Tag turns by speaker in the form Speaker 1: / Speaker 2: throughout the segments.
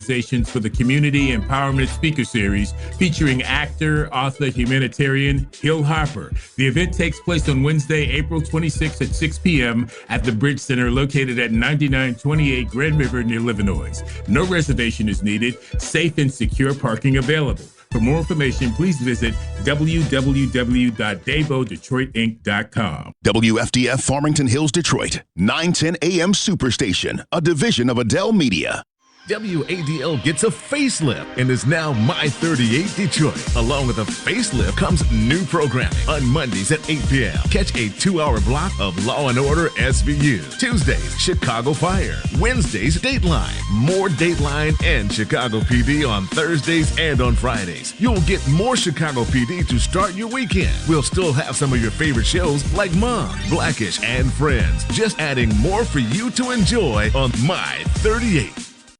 Speaker 1: Organizations for the Community Empowerment Speaker Series featuring actor, author, humanitarian Hill Harper. The event takes place on Wednesday, April 26th at 6 p.m. at the Bridge Center located at 9928 Grand River near Livernois. No reservation is needed. Safe and secure parking available. For more information, please visit www.davodetroitinc.com.
Speaker 2: WFDF Farmington Hills, Detroit, 910 AM Superstation, a division of Adele Media.
Speaker 3: WADL gets a facelift and is now My 38 Detroit. Along with a facelift comes new programming. On Mondays at 8 p.m., catch a 2-hour block of Law & Order SVU. Tuesdays, Chicago Fire. Wednesdays, Dateline. More Dateline and Chicago PD on Thursdays and on Fridays. You'll get more Chicago PD to start your weekend. We'll still have some of your favorite shows like Mom, Blackish, and Friends. Just adding more for you to enjoy on My 38.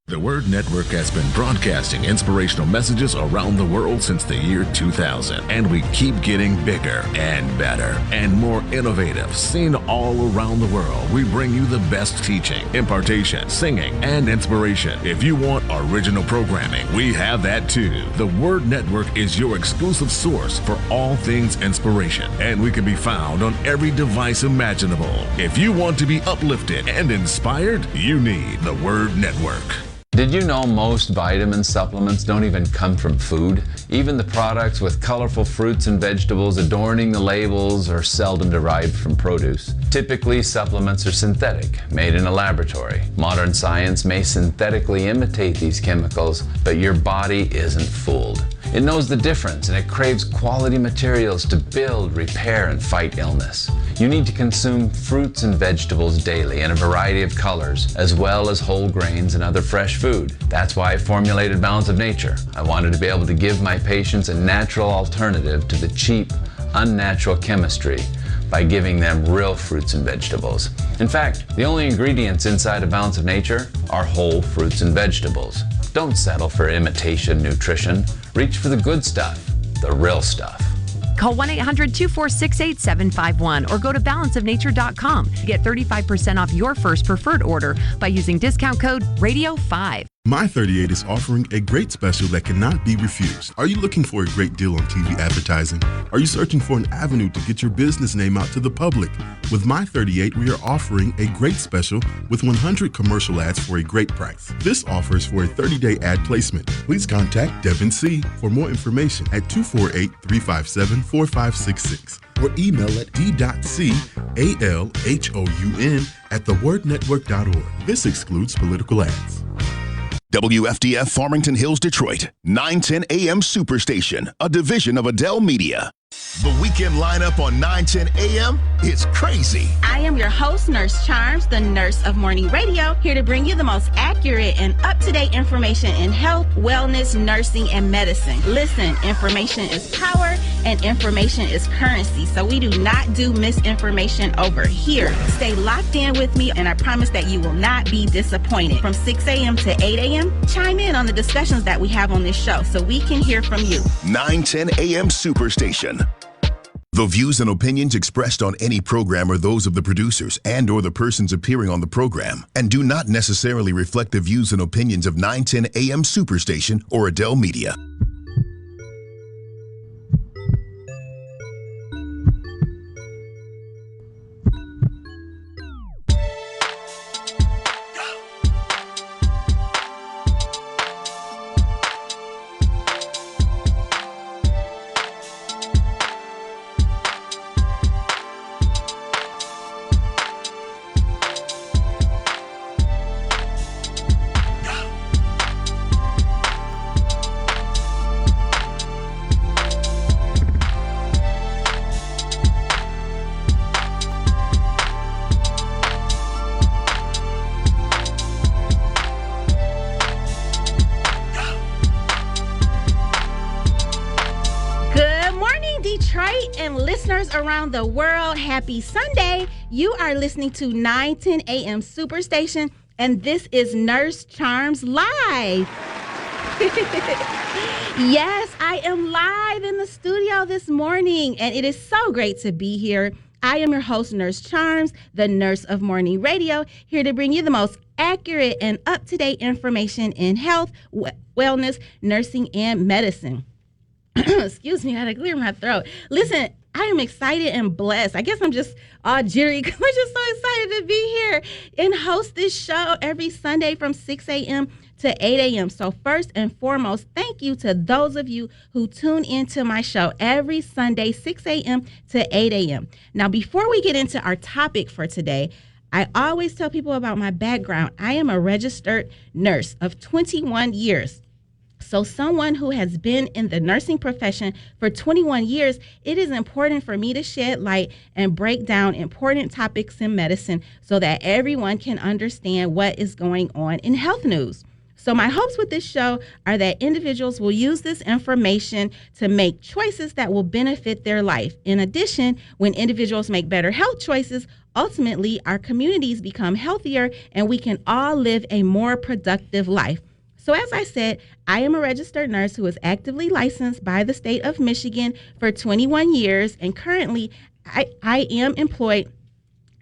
Speaker 3: The Word Network has been broadcasting inspirational messages around the world since the year 2000, and we keep getting bigger and better and more innovative. Seen all around the world, we bring you the best teaching, impartation, singing, and inspiration. If you want original programming, we have that too. The Word Network is your exclusive source for all things inspiration, and we can be found on every device imaginable. If you want to be uplifted and inspired, you need the Word Network.
Speaker 4: Did you know most vitamin supplements don't even come from food? Even the products with colorful fruits and vegetables adorning the labels are seldom derived from produce. Typically, supplements are synthetic, made in a laboratory. Modern science may synthetically imitate these chemicals, but your body isn't fooled. It knows the difference, and it craves quality materials to build, repair, and fight illness. You need to consume fruits and vegetables daily in a variety of colors, as well as whole grains and other fresh food. That's why I formulated Balance of Nature. I wanted to be able to give my patients a natural alternative to the cheap, unnatural chemistry by giving them real fruits and vegetables. In fact, the only ingredients inside of Balance of Nature are whole fruits and vegetables. Don't settle for imitation nutrition. Reach for the good stuff, the real stuff.
Speaker 5: Call 1-800-246-8751 or go to balanceofnature.com to get 35% off your first preferred order by using discount code RADIO5.
Speaker 6: My 38 is offering a great special that cannot be refused. Are you looking for a great deal on TV advertising? Are you searching for an avenue to get your business name out to the public? With My 38, we are offering a great special with 100 commercial ads for a great price. This offer is for a 30-day ad placement. Please contact Devin C. for more information at 248-357-4566 or email at d.calhoun@thewordnetwork.org. This excludes political ads.
Speaker 2: WFDF Farmington Hills, Detroit, 910 AM Superstation, a division of Adele Media. The weekend lineup on 910 AM is crazy.
Speaker 7: I am your host, Nurse Charms, the nurse of morning radio, here to bring you the most accurate and up-to-date information in health, wellness, nursing, and medicine. Listen, information is power and information is currency, so we do not do misinformation over here. Stay locked in with me, and I promise that you will not be disappointed. From 6 a.m. to 8 a.m., chime in on the discussions that we have on this show so we can hear from you.
Speaker 2: 910 AM Superstation. The views and opinions expressed on any program are those of the producers and or the persons appearing on the program and do not necessarily reflect the views and opinions of 910 AM Superstation or Adele Media.
Speaker 7: Around the world, happy Sunday. You are listening to 910 AM Superstation, and this is Nurse Charms Live. Yes, I am live in the studio this morning, and it is so great to be here. I am your host, Nurse Charms, the nurse of morning radio, here to bring you the most accurate and up-to-date information in health, wellness, nursing, and medicine. Excuse me, I had to clear my throat. Listen, I am excited and blessed. I guess I'm just all jittery because I'm just so excited to be here and host this show every Sunday from 6 a.m. to 8 a.m. So first and foremost, thank you to those of you who tune into my show every Sunday, 6 a.m. to 8 a.m. Now, before we get into our topic for today, I always tell people about my background. I am a registered nurse of 21 years. So someone who has been in the nursing profession for 21 years, it is important for me to shed light and break down important topics in medicine so that everyone can understand what is going on in health news. So my hopes with this show are that individuals will use this information to make choices that will benefit their life. In addition, when individuals make better health choices, ultimately our communities become healthier and we can all live a more productive life. So as I said, I am a registered nurse who is actively licensed by the state of Michigan for 21 years, and currently I am employed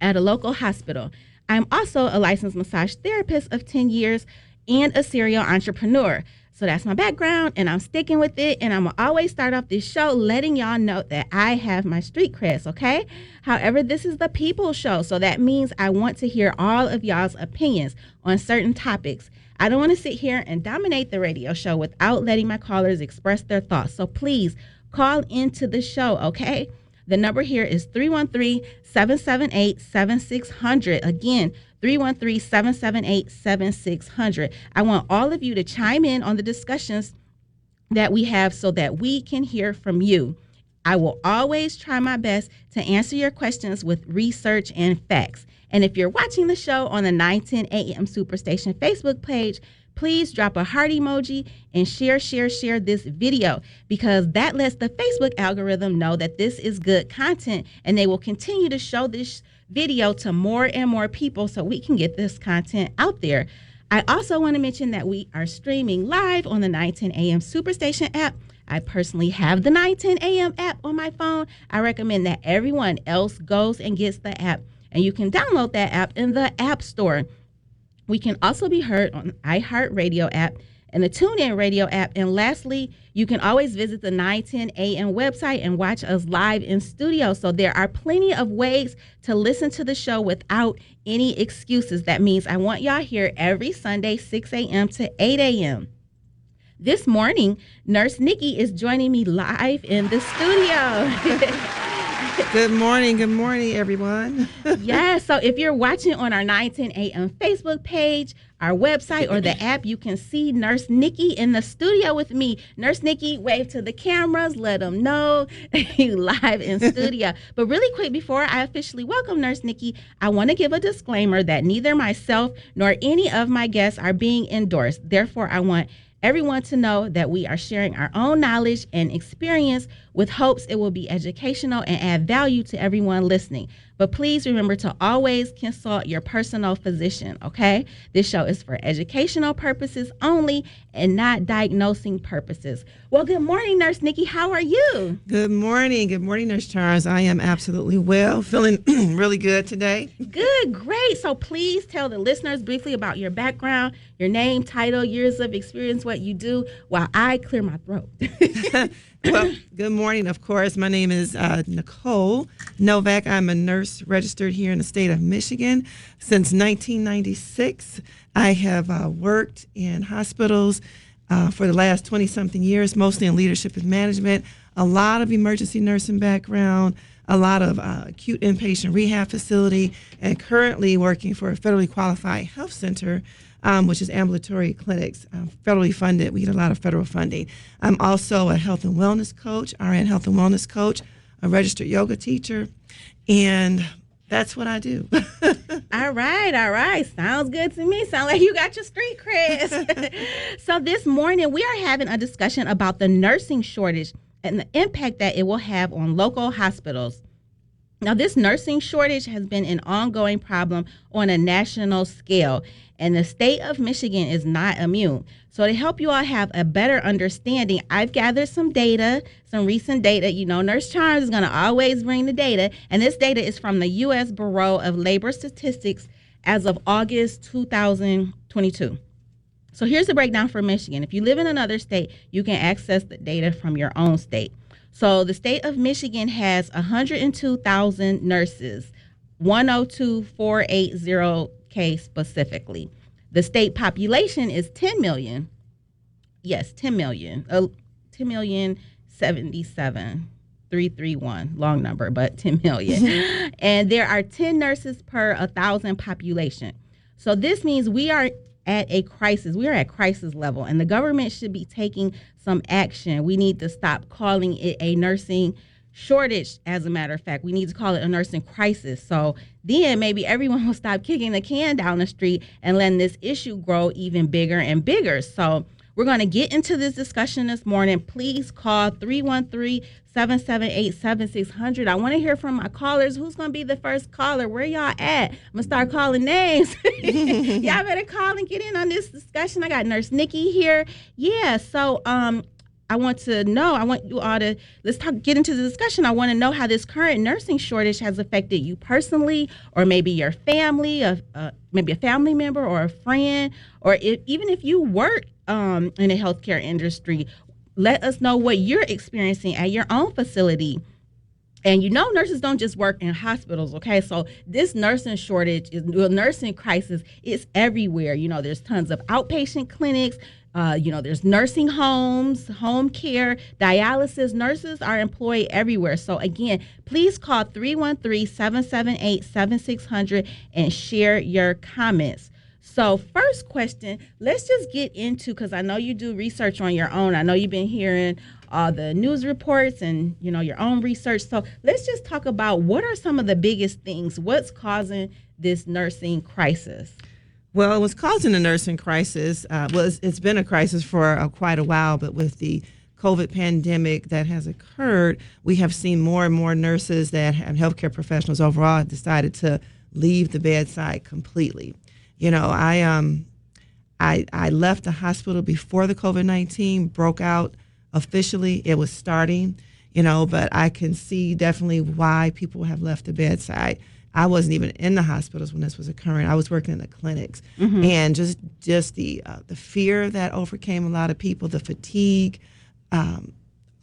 Speaker 7: at a local hospital. I'm also a licensed massage therapist of 10 years and a serial entrepreneur. So that's my background, and I'm sticking with it, and I'm going to always start off this show letting y'all know that I have my street creds, okay? However, this is the people show, so that means I want to hear all of y'all's opinions on certain topics. I don't want to sit here and dominate the radio show without letting my callers express their thoughts. So please call into the show, okay? The number here is 313-778-7600. Again, 313-778-7600. I want all of you to chime in on the discussions that we have so that we can hear from you. I will always try my best to answer your questions with research and facts. And if you're watching the show on the 910 AM Superstation Facebook page, please drop a heart emoji and share this video, because that lets the Facebook algorithm know that this is good content, and they will continue to show this video to more and more people so we can get this content out there. I also want to mention that we are streaming live on the 910 AM Superstation app. I personally have the 910 AM app on my phone. I recommend that everyone else goes and gets the app, and you can download that app in the App Store. We can also be heard on the iHeartRadio app and the TuneIn Radio app. And lastly, you can always visit the 910 AM website and watch us live in studio. So there are plenty of ways to listen to the show without any excuses. That means I want y'all here every Sunday, 6 a.m. to 8 a.m. This morning, Nurse Nicky is joining me live in the studio.
Speaker 8: Good morning, everyone.
Speaker 7: Yeah, so if you're watching on our 910 AM Facebook page, our website, or the app, you can see Nurse Nicky in the studio with me. Nurse Nicky, wave to the cameras, let them know you live in studio. But really quick, before I officially welcome Nurse Nicky, I want to give a disclaimer that neither myself nor any of my guests are being endorsed. Therefore, I want everyone to know that we are sharing our own knowledge and experience with hopes it will be educational and add value to everyone listening. But please remember to always consult your personal physician, okay? This show is for educational purposes only and not diagnosing purposes. Well, good morning, Nurse Nicky. How are you?
Speaker 8: Good morning, Nurse Charles. I am absolutely well, feeling really good today.
Speaker 7: Good, great. So please tell the listeners briefly about your background, your name, title, years of experience, what you do, while I clear my throat.
Speaker 8: Well, good morning, of course. My name is Nicole Novak. I'm a nurse registered here in the state of Michigan since 1996. I have worked in hospitals for the last 20-something years, mostly in leadership and management, a lot of emergency nursing background, a lot of acute inpatient rehab facility, and currently working for a federally qualified health center, which is ambulatory clinics, federally funded. We get a lot of federal funding. I'm also a health and wellness coach, RN health and wellness coach, a registered yoga teacher, and that's what I do.
Speaker 7: All right. Sounds good to me. Sound like you got your street creds. So this morning, we are having a discussion about the nursing shortage and the impact that it will have on local hospitals. Now, this nursing shortage has been an ongoing problem on a national scale, and the state of Michigan is not immune. So to help you all have a better understanding, I've gathered some data, some recent data. You know, Nurse Charms is going to always bring the data, and this data is from the U.S. Bureau of Labor Statistics as of August 2022. So here's the breakdown for Michigan. If you live in another state, you can access the data from your own state. So the state of Michigan has 102,000 nurses, 102,480K specifically. The state population is 10 million. Yes, 10 million. 10,077,331. Long number, but 10 million. And there are 10 nurses per 1,000 population. So this means we are at a crisis. We are at crisis level, and the government should be taking some action. We need to stop calling it a nursing shortage. As a matter of fact, we need to call it a nursing crisis. So then maybe everyone will stop kicking the can down the street and letting this issue grow even bigger and bigger. So we're going to get into this discussion this morning. Please call 313-778-7600. I want to hear from my callers. Who's going to be the first caller? Where y'all at? I'm going to start calling names. Y'all better call and get in on this discussion. I got Nurse Nicky here. Yeah, so I want you all to, get into the discussion. I want to know how this current nursing shortage has affected you personally, or maybe your family, maybe a family member or a friend, or even if you work in the healthcare industry. Let us know what you're experiencing at your own facility. And you know, nurses don't just work in hospitals, okay? So this nursing shortage, nursing crisis is everywhere. You know, there's tons of outpatient clinics. There's nursing homes, home care, dialysis. Nurses are employed everywhere. So again, please call 313-778-7600 and share your comments. So first question, let's just get into, because I know you do research on your own. I know you've been hearing all the news reports and, your own research. So let's just talk about what are some of the biggest things. What's causing this nursing crisis?
Speaker 8: Well, what's causing the nursing crisis, it's been a crisis for quite a while, but with the COVID pandemic that has occurred, we have seen more and more nurses and healthcare professionals overall have decided to leave the bedside completely. I left the hospital before the COVID-19 broke out officially. It was starting, but I can see definitely why people have left the bedside. I wasn't even in the hospitals when this was occurring. I was working in the clinics, and just the fear that overcame a lot of people, the fatigue, a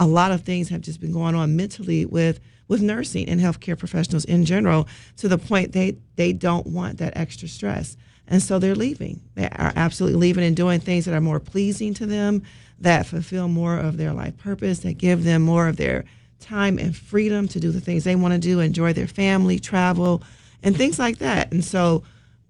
Speaker 8: lot of things have just been going on mentally with nursing and healthcare professionals in general, to the point they don't want that extra stress. And so they're leaving. They are absolutely leaving and doing things that are more pleasing to them, that fulfill more of their life purpose, that give them more of their time and freedom to do the things they want to do, enjoy their family, travel, and things like that. And so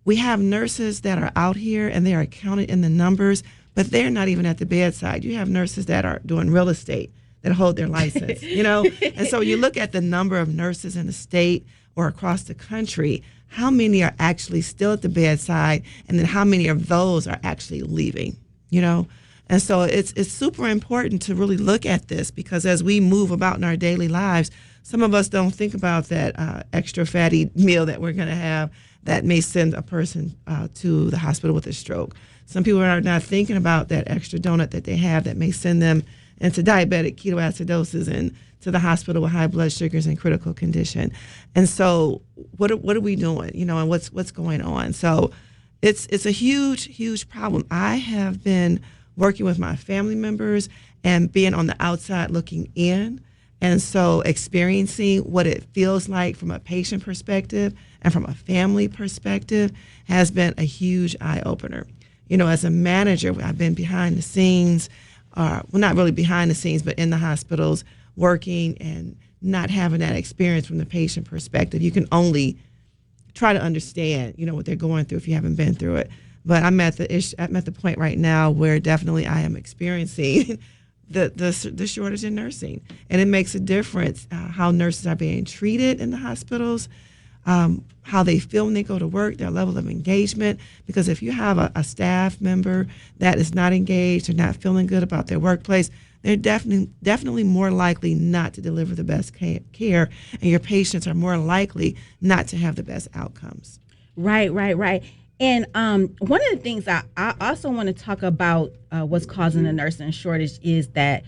Speaker 8: we have nurses that are out here and they are counted in the numbers, but they're not even at the bedside. You have nurses that are doing real estate, that hold their license, And so you look at the number of nurses in the state or across the country, how many are actually still at the bedside, and then how many of those are actually leaving, And so it's super important to really look at this, because as we move about in our daily lives, some of us don't think about that extra fatty meal that we're going to have that may send a person to the hospital with a stroke. Some people are not thinking about that extra donut that they have that may send them into diabetic ketoacidosis and to the hospital with high blood sugars and critical condition. And so what are we doing, and what's going on? So it's a huge problem. I have been working with my family members and being on the outside looking in, and so experiencing what it feels like from a patient perspective and from a family perspective has been a huge eye-opener. As a manager, I've been behind the scenes, not really behind the scenes, but in the hospitals, working and not having that experience from the patient perspective. You can only try to understand, what they're going through if you haven't been through it. But I'm at the point right now where definitely I am experiencing the shortage in nursing, and it makes a difference how nurses are being treated in the hospitals. how they feel when they go to work, their level of engagement. Because if you have a staff member that is not engaged or not feeling good about their workplace, they're definitely more likely not to deliver the best care, and your patients are more likely not to have the best outcomes.
Speaker 7: Right. And one of the things I also want to talk about what's causing the nursing shortage is that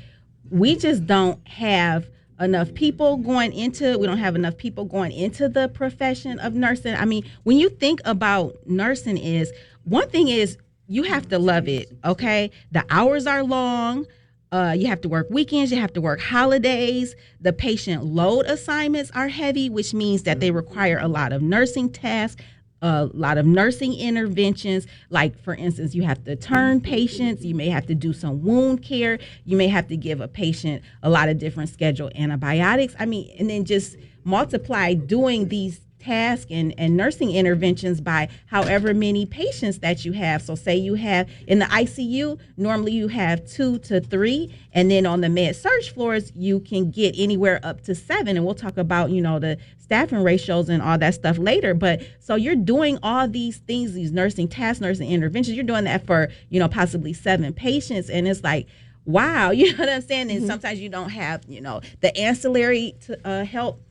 Speaker 7: we just don't have enough people going into the profession of nursing. I mean, when you think about nursing, one thing is you have to love it, okay? The hours are long. You have to work weekends. You have to work holidays. The patient load assignments are heavy, which means that they require a lot of nursing tasks, a lot of nursing interventions. Like, for instance, you have to turn patients. You may have to do some wound care. You may have to give a patient a lot of different scheduled antibiotics. I mean, and then just multiply doing these tasks and nursing interventions by however many patients that you have. So say you have in the ICU, normally you have 2 to 3, and then on the med surg floors, you can get anywhere up to 7. And we'll talk about, the staffing ratios and all that stuff later. But so you're doing all these things, these nursing tasks, nursing interventions, you're doing that for, possibly 7 patients. And it's like, wow, you know what I'm saying? And sometimes you don't have, the ancillary to help.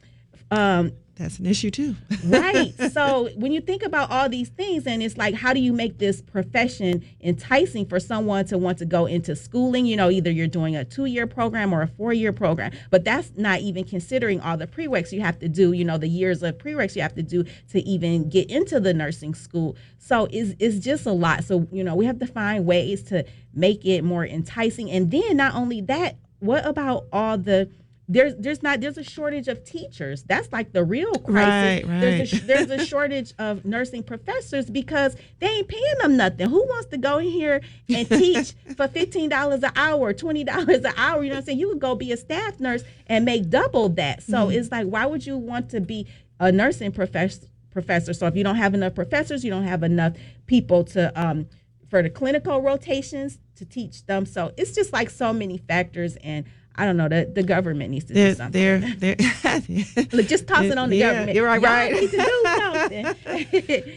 Speaker 8: That's an issue too.
Speaker 7: Right. So when you think about all these things, and it's like, how do you make this profession enticing for someone to want to go into schooling? Either you're doing a 2-year program or a 4-year program, but that's not even considering all the prereqs you have to do, the years of prereqs you have to do to even get into the nursing school. So it's just a lot. So, we have to find ways to make it more enticing. And then not only that, what about all the there's a shortage of teachers. That's like the real crisis.
Speaker 8: Right.
Speaker 7: There's a shortage of nursing professors because they ain't paying them nothing. Who wants to go in here and teach for $15 an hour, $20 an hour? You know what I'm saying? You could go be a staff nurse and make double that. So it's like, why would you want to be a nursing professor? So if you don't have enough professors, you don't have enough people to for the clinical rotations to teach them. So it's just like so many factors, and I don't know, the government needs to do something. Look, just toss it on the government.
Speaker 8: You're right.
Speaker 7: Need to do something.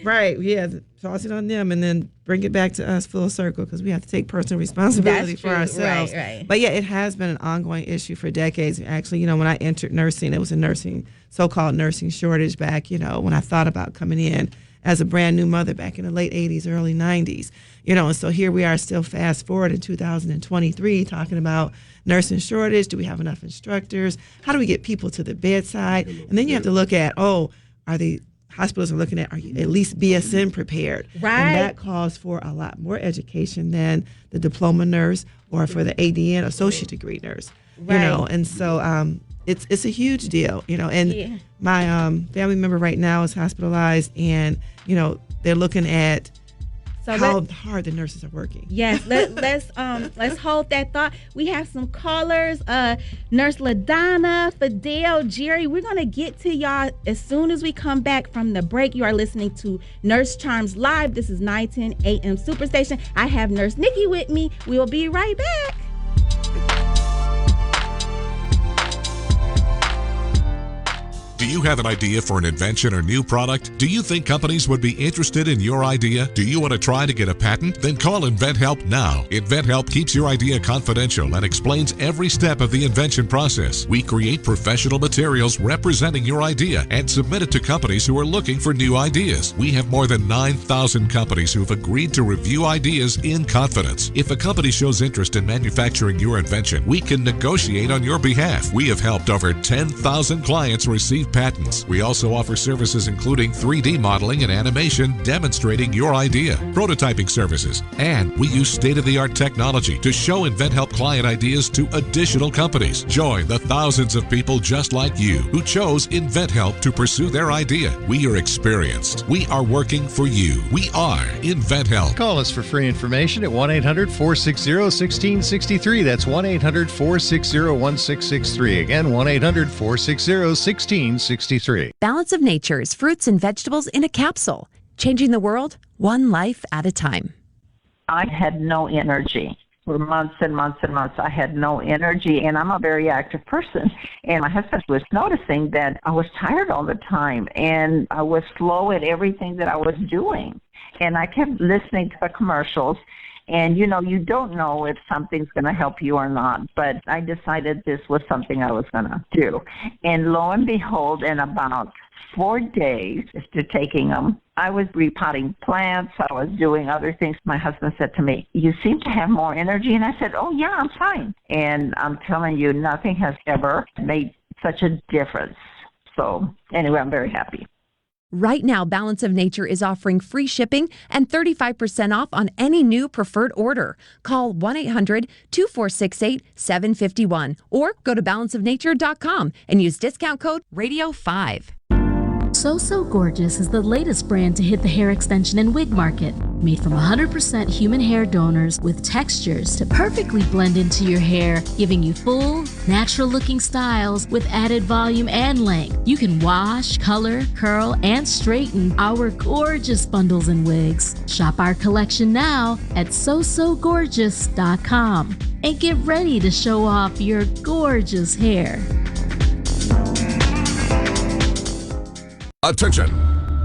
Speaker 8: Right, yeah, toss it on them and then bring it back to us full circle, because we have to take personal responsibility for ourselves.
Speaker 7: Right.
Speaker 8: But yeah, it has been an ongoing issue for decades. Actually, when I entered nursing, it was a so-called nursing shortage back, when I thought about coming in as a brand new mother back in the late 80s, early 90s. And so here we are still fast forward in 2023 talking about nursing shortage. Do we have enough instructors? How do we get people to the bedside? And then you have to look at, are the hospitals are looking at, are you at least BSN prepared?
Speaker 7: Right.
Speaker 8: And that calls for a lot more education than the diploma nurse or for the ADN associate degree nurse.
Speaker 7: Right.
Speaker 8: And so it's a huge deal, and my family member right now is hospitalized, and, they're looking at how hard the nurses are working.
Speaker 7: Yes, let's hold that thought. We have some callers, Nurse LaDonna, Fidel, Jerry. We're going to get to y'all as soon as we come back from the break. You are listening to Nurse Charms Live. This is 910 AM Superstation. I have Nurse Nicky with me. We will be right back.
Speaker 9: Do you have an idea for an invention or new product? Do you think companies would be interested in your idea? Do you want to try to get a patent? Then call InventHelp now. InventHelp keeps your idea confidential and explains every step of the invention process. We create professional materials representing your idea and submit it to companies who are looking for new ideas. We have more than 9,000 companies who have agreed to review ideas in confidence. If a company shows interest in manufacturing your invention, we can negotiate on your behalf. We have helped over 10,000 clients receive patents. We also offer services including 3D modeling and animation demonstrating your idea, prototyping services, and we use state-of-the-art technology to show InventHelp client ideas to additional companies. Join the thousands of people just like you who chose InventHelp to pursue their idea. We are experienced. We are working for you. We are InventHelp.
Speaker 10: Call us for free information at 1-800-460-1663. That's 1-800-460-1663. Again, 1-800-460-1663.
Speaker 5: Balance of Nature's fruits and vegetables in a capsule, changing the world one life at a time.
Speaker 11: I had no energy. for months and months and months. I had no energy, and I'm a very active person. And my husband was noticing that I was tired all the time, and I was slow at everything that I was doing. And I kept listening to the commercials. And, you know, you don't know if something's going to help you or not. But I decided this was something I was going to do. And lo and behold, in about 4 days after taking them, I was repotting plants. I was doing other things. My husband said to me, "You seem to have more energy." And I said, "Oh, yeah, I'm fine." And I'm telling you, nothing has ever made such a difference. So anyway, I'm very happy.
Speaker 5: Right now, Balance of Nature is offering free shipping and 35% off on any new preferred order. Call 1-800-2468-751 or go to balanceofnature.com and use discount code RADIO5.
Speaker 12: So Gorgeous is the latest brand to hit the hair extension and wig market. Made from 100% human hair donors with textures to perfectly blend into your hair, giving you full, natural-looking styles with added volume and length. You can wash, color, curl, and straighten our gorgeous bundles and wigs. Shop our collection now at SoSoGorgeous.com and get ready to show off your gorgeous hair.
Speaker 9: Attention!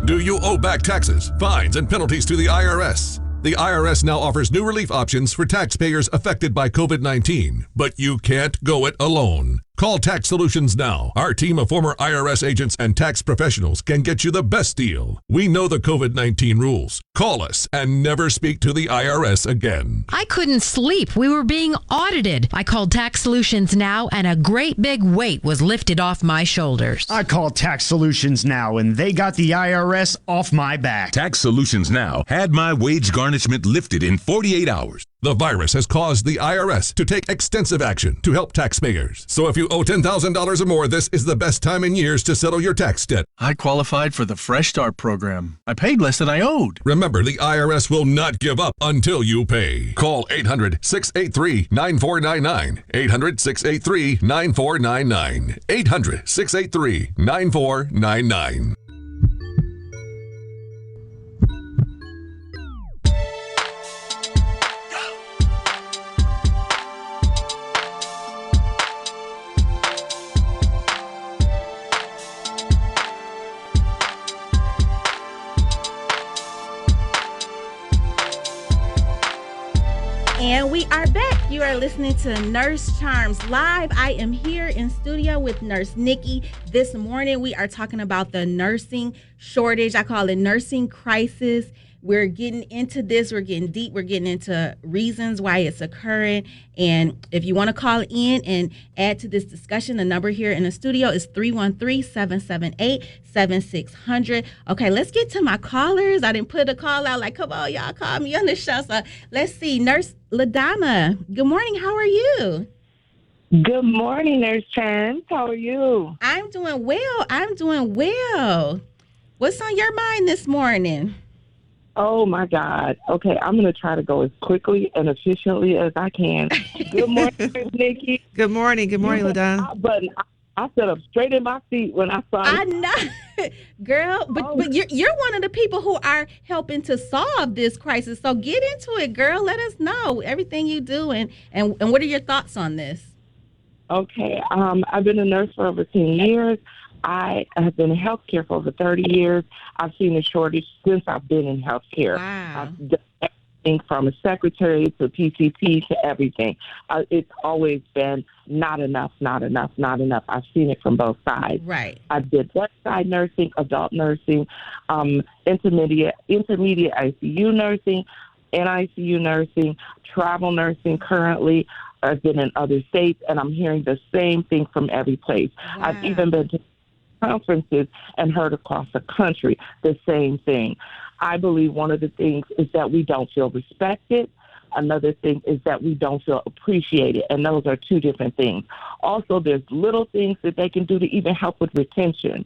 Speaker 9: Do you owe back taxes, fines, and penalties to the IRS? The IRS now offers new relief options for taxpayers affected by COVID-19, but you can't go it alone. Call Tax Solutions now. Our team of former IRS agents and tax professionals can get you the best deal. We know the COVID-19 rules. Call us and never speak to the IRS again.
Speaker 13: I couldn't sleep. We were being audited. I called Tax Solutions now, and a great big weight was lifted off my shoulders.
Speaker 14: I called Tax Solutions now, and they got the IRS off my back.
Speaker 15: Tax Solutions now had my wage garnishment lifted in 48 hours.
Speaker 9: The virus has caused the IRS to take extensive action to help taxpayers. So if you owe $10,000 or more, this is the best time in years to settle your tax debt.
Speaker 16: I qualified for the Fresh Start program. I paid less than I owed.
Speaker 9: Remember, the IRS will not give up until you pay. Call 800-683-9499. 800-683-9499. 800-683-9499.
Speaker 7: And we are back. You are listening to Nurse Charms Live. I am here in studio with Nurse Nicky. This morning we are talking about the nursing shortage. I call it nursing crisis. We're getting into this. We're getting deep. We're getting into reasons why it's occurring. And if you want to call in and add to this discussion, the number here in the studio is 313-778-7600. Okay, let's get to my callers. I didn't put a call out like, come on, y'all, call me on the show. So let's see. Nurse LaDonna, good morning. How are you?
Speaker 17: Good morning, Nurse Charms. How are you?
Speaker 7: I'm doing well. What's on your mind this morning?
Speaker 17: Oh, my God. Okay, I'm going to try to go as quickly and efficiently as I can. Good morning, Nikki.
Speaker 8: Good morning, LaDonna.
Speaker 17: I sat up straight in my seat when I saw it.
Speaker 7: I know, girl, but you're one of the people who are helping to solve this crisis. So get into it, girl. Let us know everything you do and what are your thoughts on this?
Speaker 17: Okay, I've been a nurse for over 10 years. I have been in healthcare for over 30 years. I've seen a shortage since I've been in healthcare.
Speaker 7: Wow.
Speaker 17: I've done everything from a secretary to PCP to everything. It's always been not enough. I've seen it from both sides.
Speaker 7: Right.
Speaker 17: I did bedside nursing, adult nursing, intermediate ICU nursing, NICU nursing, travel nursing currently. I've been in other states, and I'm hearing the same thing from every place. Wow. I've even been to conferences and heard across the country the same thing. I believe one of the things is that we don't feel respected. Another thing is that we don't feel appreciated, and those are two different things. Also, there's little things that they can do to even help with retention.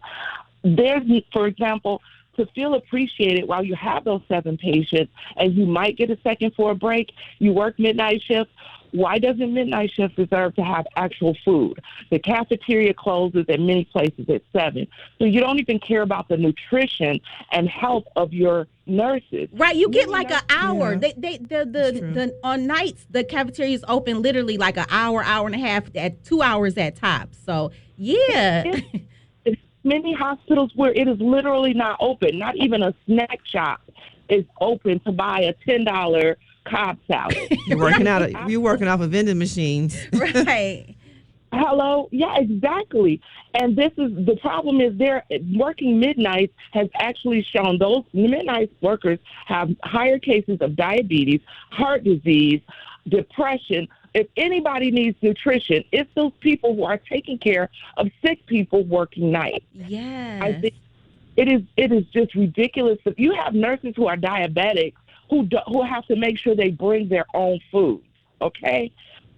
Speaker 17: There's, for example, to feel appreciated while you have those 7 patients and you might get a second for a break, you work midnight shifts. Why doesn't midnight shift deserve to have actual food? The cafeteria closes at many places at 7. So you don't even care about the nutrition and health of your nurses.
Speaker 7: Right, you get like an hour. Yeah. The on nights the cafeteria is open literally like an hour and a half, at 2 hours at top. So yeah.
Speaker 17: It's many hospitals where it is literally not open. Not even a snack shop is open to buy a $10 Cobb salad.
Speaker 8: You're working off of vending machines.
Speaker 7: Right.
Speaker 17: Hello? Yeah, exactly. And this is the problem is they're working midnights has actually shown those midnight workers have higher cases of diabetes, heart disease, depression. If anybody needs nutrition, it's those people who are taking care of sick people working nights.
Speaker 7: Yeah.
Speaker 17: I think it is just ridiculous. If you have nurses who are diabetic who have to make sure they bring their own food, okay?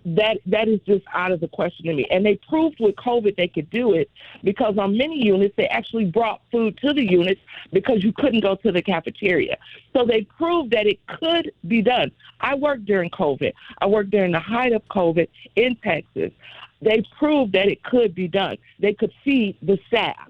Speaker 17: That is just out of the question to me. And they proved with COVID they could do it because on many units they actually brought food to the units because you couldn't go to the cafeteria. So they proved that it could be done. I worked during COVID. I worked during the height of COVID in Texas. They proved that it could be done. They could feed the staff.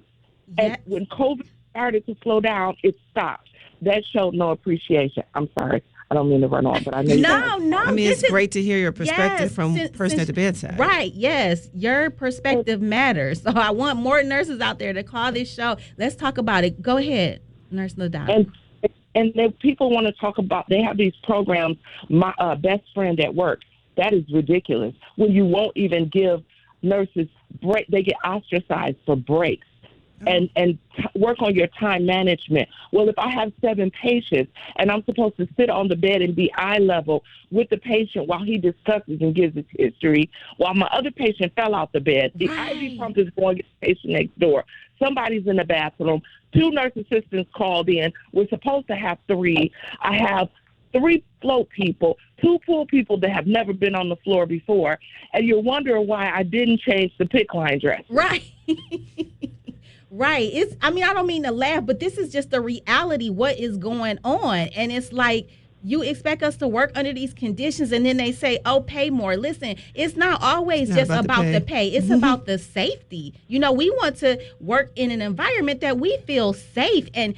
Speaker 17: Yes. And when COVID started to slow down, it stopped. That showed no appreciation. I'm sorry. I don't mean to run on, but I know.
Speaker 7: No.
Speaker 8: I mean, it's great to hear your perspective from person at the bedside.
Speaker 7: Right. Yes. Your perspective matters. So I want more nurses out there to call this show. Let's talk about it. Go ahead, Nurse LaDonna.
Speaker 17: And then people want to talk about, they have these programs, my best friend at work. That is ridiculous. When you won't even give nurses break, they get ostracized for breaks. And work on your time management. Well, if I have 7 patients and I'm supposed to sit on the bed and be eye level with the patient while he discusses and gives his history, while my other patient fell out the bed, the IV pump is going to the patient next door. Somebody's in the bathroom. 2 nurse assistants called in. We're supposed to have 3. I have 3 float people, 2 pool people that have never been on the floor before, and you're wondering why I didn't change the PICC line dress.
Speaker 7: Right. Right. I don't mean to laugh, but this is just the reality, what is going on. And it's like, you expect us to work under these conditions, and then they say, oh, pay more. Listen, it's not always just about the pay. It's about the safety. We want to work in an environment that we feel safe and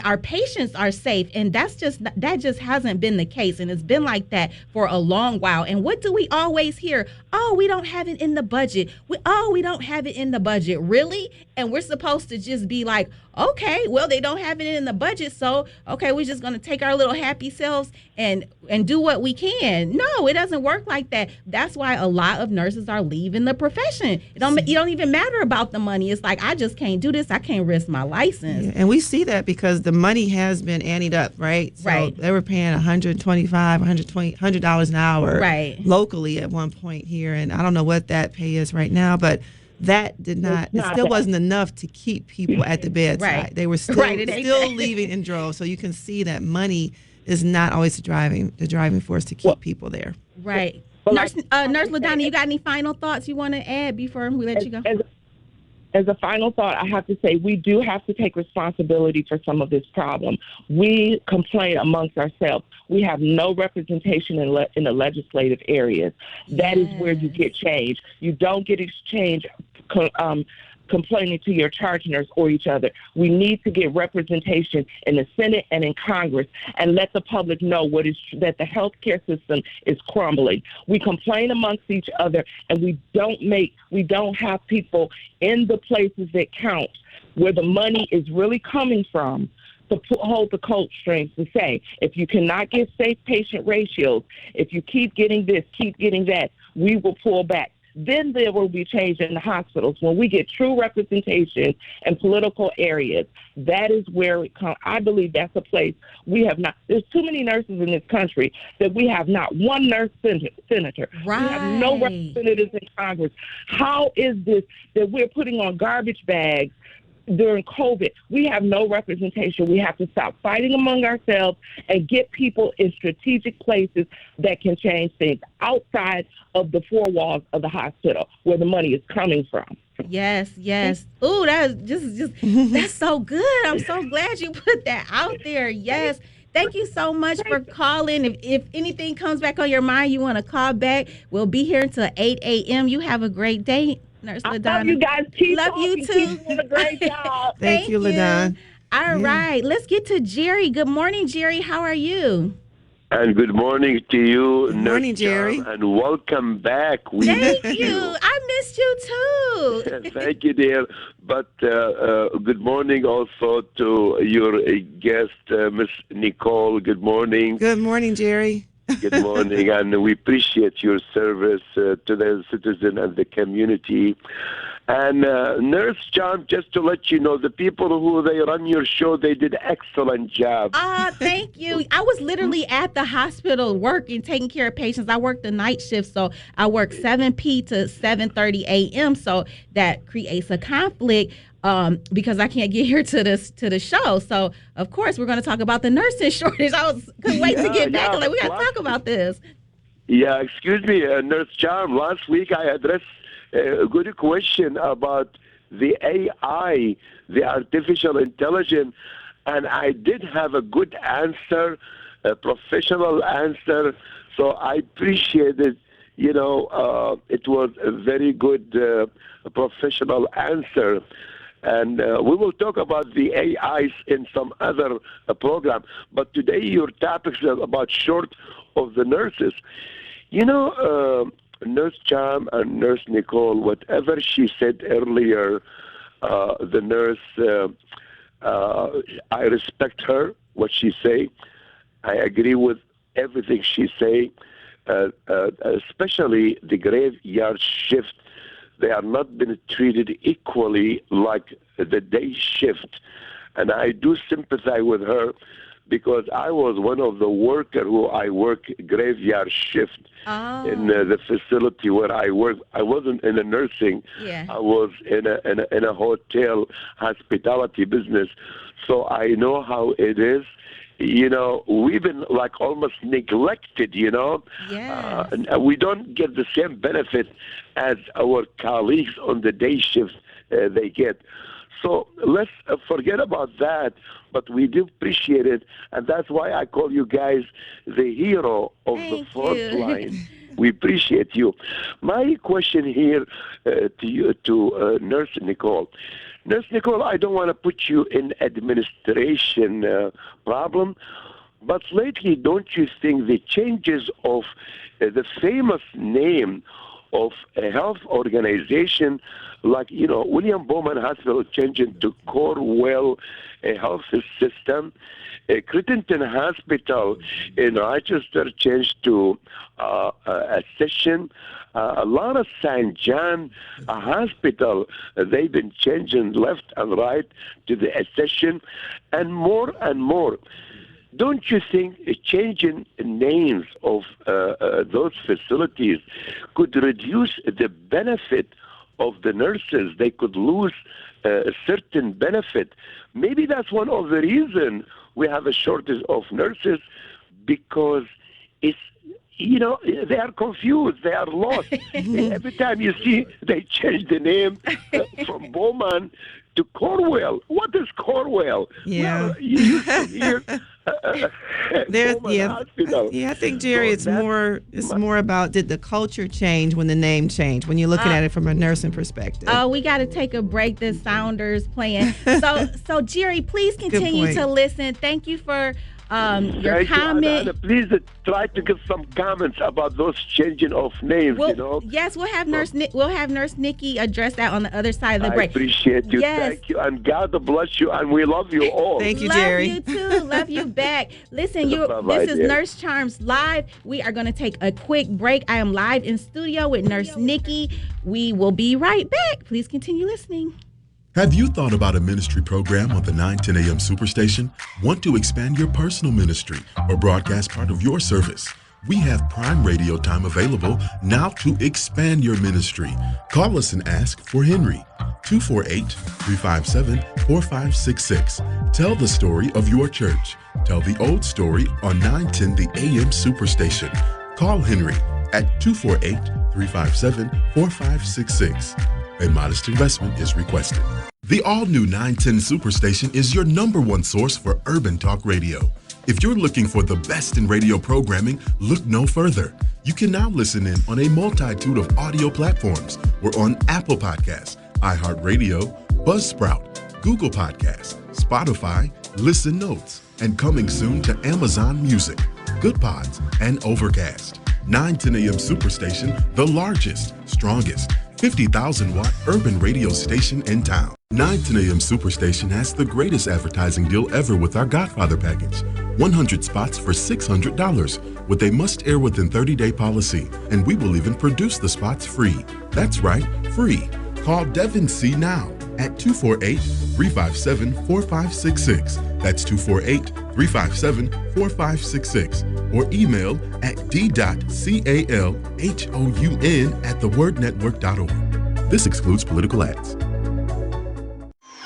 Speaker 7: our patients are safe. And that just hasn't been the case. And it's been like that for a long while. And what do we always hear? Oh, we don't have it in the budget. We don't have it in the budget. Really? And we're supposed to just be like, okay, well, they don't have it in the budget. So, okay, we're just going to take our little happy selves and do what we can. No, it doesn't work like that. That's why a lot of nurses are leaving the profession. It don't even matter about the money. It's like, I just can't do this. I can't risk my license.
Speaker 8: Yeah, and we see that because the money has been anteed up, right? So
Speaker 7: right.
Speaker 8: They were paying $100 an hour locally at one point here. And I don't know what that pay is right now, but that did not, it still wasn't enough to keep people at the bedside.
Speaker 7: Right.
Speaker 8: They were still leaving in droves. So you can see that money is not always the driving force to keep people there.
Speaker 7: Right. Nurse LaDonna, you got any final thoughts you want to add before we let you go?
Speaker 17: As a final thought, I have to say we do have to take responsibility for some of this problem. We complain amongst ourselves. We have no representation in the legislative areas. That is where you get change. You don't get exchange complaining to your charge nurse or each other. We need to get representation in the Senate and in Congress and let the public know that the healthcare system is crumbling. We complain amongst each other, and we don't have people in the places that count where the money is really coming from to hold the coat strings to say, if you cannot get safe patient ratios, if you keep getting this, keep getting that, we will pull back. Then there will be change in the hospitals. When we get true representation in political areas, that is where it comes. I believe that's a place we have not. There's too many nurses in this country that we have not one nurse senator.
Speaker 7: Right.
Speaker 17: We have no representatives in Congress. How is this that we're putting on garbage bags during COVID? We have no representation. We have to stop fighting among ourselves and get people in strategic places that can change things outside of the 4 walls of the hospital where the money is coming from.
Speaker 7: Yes. Ooh, that's so good. I'm so glad you put that out there. Yes. Thank you so much for calling. If anything comes back on your mind, you want to call back, we'll be here until 8 a.m. You have a great day, Nurse LaDonna.
Speaker 17: I love you guys. Keep
Speaker 7: love
Speaker 17: talking.
Speaker 7: you too.
Speaker 17: Keep doing a great job.
Speaker 8: Thank you, LaDonna.
Speaker 7: All right, let's get to Jerry. Good morning, Jerry. How are you?
Speaker 18: And good morning to you,
Speaker 8: Good morning, Jerry.
Speaker 18: and welcome back. We
Speaker 7: Thank
Speaker 18: miss
Speaker 7: you. I missed you too.
Speaker 18: Thank you, dear. But good morning also to your guest, Miss Nicole. Good morning.
Speaker 8: Good morning, Jerry.
Speaker 18: Good morning, and we appreciate your service to the citizen and the community. And Nurse Charm, just to let you know, the people who they run your show, they did excellent job.
Speaker 7: Thank you. I was literally at the hospital working, taking care of patients. I work the night shift, so I work 7 p. to 7:30 a.m. So that creates a conflict because I can't get here to the show. So of course we're going to talk about the nursing shortage. Couldn't wait to get back. Like, we got to talk about this.
Speaker 18: Yeah, excuse me, Nurse Charm. Last week I addressed a good question about the AI, the artificial intelligence, and I did have a good answer, a professional answer, so I appreciate it. You know, it was a very good professional answer. And we will talk about the AIs in some other program. But today your topic is about short of the nurses. You know, Nurse Charm and Nurse Nicole, whatever she said earlier, the nurse, I respect her, what she say. I agree with everything she say, especially the graveyard shift. They are not being treated equally like the day shift. And I do sympathize with her because I was one of the workers who I work graveyard shift in the facility where I work. I wasn't in a nursing.
Speaker 7: Yeah.
Speaker 18: I was in a hotel hospitality business. So I know how it is. You know, we've been like almost neglected, you know.
Speaker 7: Yes.
Speaker 18: And we don't get the same benefit as our colleagues on the day shift they get. So let's forget about that, but we do appreciate it, and that's why I call you guys the hero of the front line. We appreciate you. My question here to you, to Nurse Nicole. Nurse Nicole, I don't want to put you in administration problem, but lately, don't you think the changes of the famous name of a health organization, like, you know, William Bowman Hospital changing to Corewell Health System, Crittenton Hospital in Rochester changed to Accession, a lot of St. John Hospital, they've been changing left and right to the Accession, and more and more. Don't you think changing names of those facilities could reduce the benefit of the nurses? They could lose a certain benefit. Maybe that's one of the reasons we have a shortage of nurses, because it's, you know, they are confused, they are lost. Every time you see they change the name from Bowman to Corewell. What is Corewell?
Speaker 8: Yeah.
Speaker 18: Well, you used to hear
Speaker 8: I think, Jerry, it's more about, did the culture change when the name changed, when you're looking at it from a nursing perspective?
Speaker 7: Oh, we got to take a break. The Sounders playing. So Jerry, please continue to listen. Thank you for your comment.
Speaker 18: And please try to give some comments about those changing of names. You know.
Speaker 7: Yes, we'll have Nurse Nicky address that on the other side of the break.
Speaker 18: I appreciate you.
Speaker 7: Yes.
Speaker 18: Thank you, and God bless you, and we love you all.
Speaker 8: Thank you, Jerry.
Speaker 7: Love you too. Love you back. Listen, this is Nurse Charms Live. We are going to take a quick break. I am live in studio with Nurse Nicky. We will be right back. Please continue listening.
Speaker 6: Have you thought about a ministry program on the 910 AM Superstation? Want to expand your personal ministry or broadcast part of your service? We have Prime Radio time available now to expand your ministry. Call us and ask for Henry, 248-357-4566. Tell the story of your church. Tell the old story on 910 the AM Superstation. Call Henry at 248-357-4566. A modest investment is requested. The all-new 910 Superstation is your #1 source for urban talk radio. If you're looking for the best in radio programming, look no further. You can now listen in on a multitude of audio platforms. We're on Apple Podcasts, iHeartRadio, Buzzsprout, Google Podcasts, Spotify, Listen Notes, and coming soon to Amazon Music, Good Pods, and Overcast. 910 AM Superstation, the largest, strongest, 50,000-watt urban radio station in town. 910 AM Superstation has the greatest advertising deal ever with our Godfather package. 100 spots for $600 with a must-air within 30-day policy, and we will even produce the spots free. That's right, free. Call Devin C. now at 248-357-4566. That's 248-357-4566. Or email at d.calhoun@thewordnetwork.org. This excludes political ads.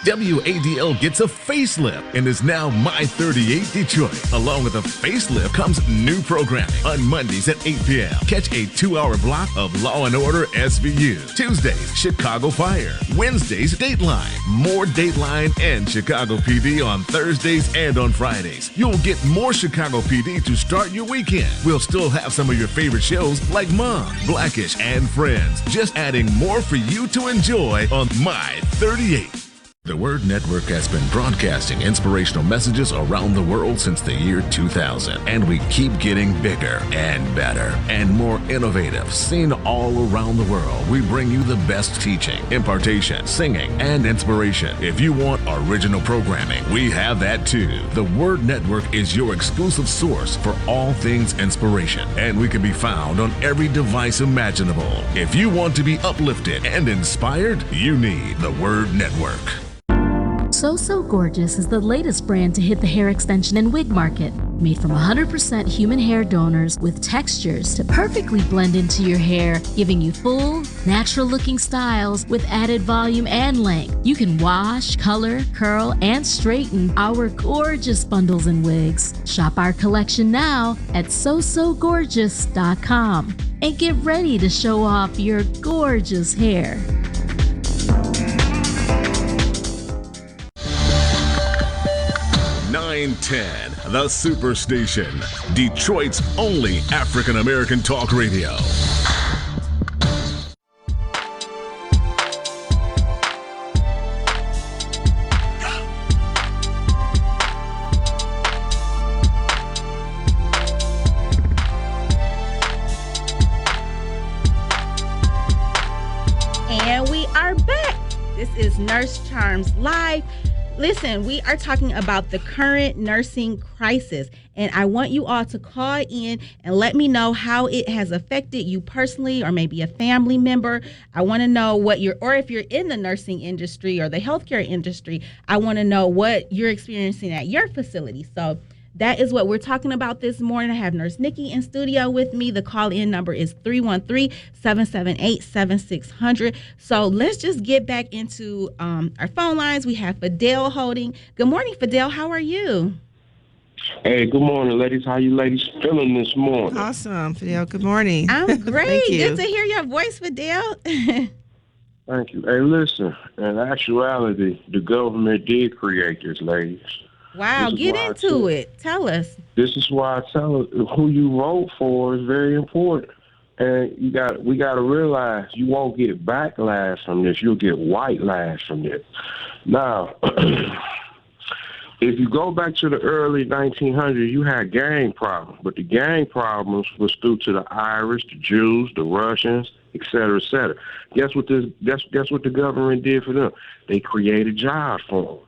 Speaker 3: WADL gets a facelift and is now My 38 Detroit. Along with a facelift comes new programming. On Mondays at 8 p.m., catch a 2-hour block of Law & Order SVU. Tuesdays, Chicago Fire. Wednesdays, Dateline. More Dateline and Chicago PD on Thursdays and on Fridays. You'll get more Chicago PD to start your weekend. We'll still have some of your favorite shows like Mom, Blackish, and Friends. Just adding more for you to enjoy on My 38. The Word Network has been broadcasting inspirational messages around the world since the year 2000, and we keep getting bigger and better and more innovative. Seen all around the world, we bring you the best teaching, impartation, singing, and inspiration. If you want original programming, we have that too. The Word Network is your exclusive source for all things inspiration, and we can be found on every device imaginable. If you want to be uplifted and inspired, you need the Word Network.
Speaker 12: So Gorgeous is the latest brand to hit the hair extension and wig market. Made from 100% human hair donors with textures to perfectly blend into your hair, giving you full, natural-looking styles with added volume and length. You can wash, color, curl, and straighten our gorgeous bundles and wigs. Shop our collection now at sosogorgeous.com and get ready to show off your gorgeous hair.
Speaker 3: 910, the Superstation, Detroit's only African-American talk radio.
Speaker 7: And we are back. This is Nurse Charms Live. Listen, we are talking about the current nursing crisis, and I want you all to call in and let me know how it has affected you personally or maybe a family member. I want to know what or if you're in the nursing industry or the healthcare industry, I want to know what you're experiencing at your facility. So that is what we're talking about this morning. I have Nurse Nicky in studio with me. The call-in number is 313-778-7600. So let's just get back into our phone lines. We have Fidel holding. Good morning, Fidel. How are you?
Speaker 19: Hey, good morning, ladies. How you ladies feeling this morning?
Speaker 8: Awesome, Fidel. Good morning.
Speaker 7: I'm great.
Speaker 8: Thank you.
Speaker 7: Good to hear your voice, Fidel.
Speaker 19: Thank you. Hey, listen, in actuality, the government did create this, ladies.
Speaker 7: Wow, get into it. Tell us.
Speaker 19: This is why I tell who you vote for is very important. And we got to realize you won't get backlash from this. You'll get white lash from this. Now, if you go back to the early 1900s, you had gang problems. But the gang problems was due to the Irish, the Jews, the Russians, et cetera, et cetera. Guess what the government did for them? They created jobs for them.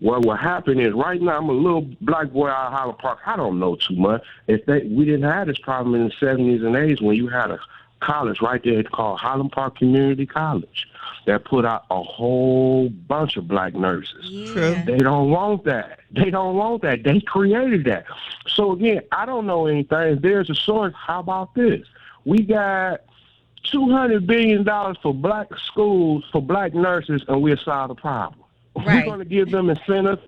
Speaker 19: Well, what happened is right now I'm a little black boy out of Highland Park. I don't know too much. We didn't have this problem in the 70s and 80s when you had a college right there called Highland Park Community College that put out a whole bunch of black nurses.
Speaker 8: True.
Speaker 19: They don't want that. They don't want that. They created that. So, again, I don't know anything. There's a source. How about this? We got $200 billion for black schools, for black nurses, and we'll solve the problem. We're going to give them incentives.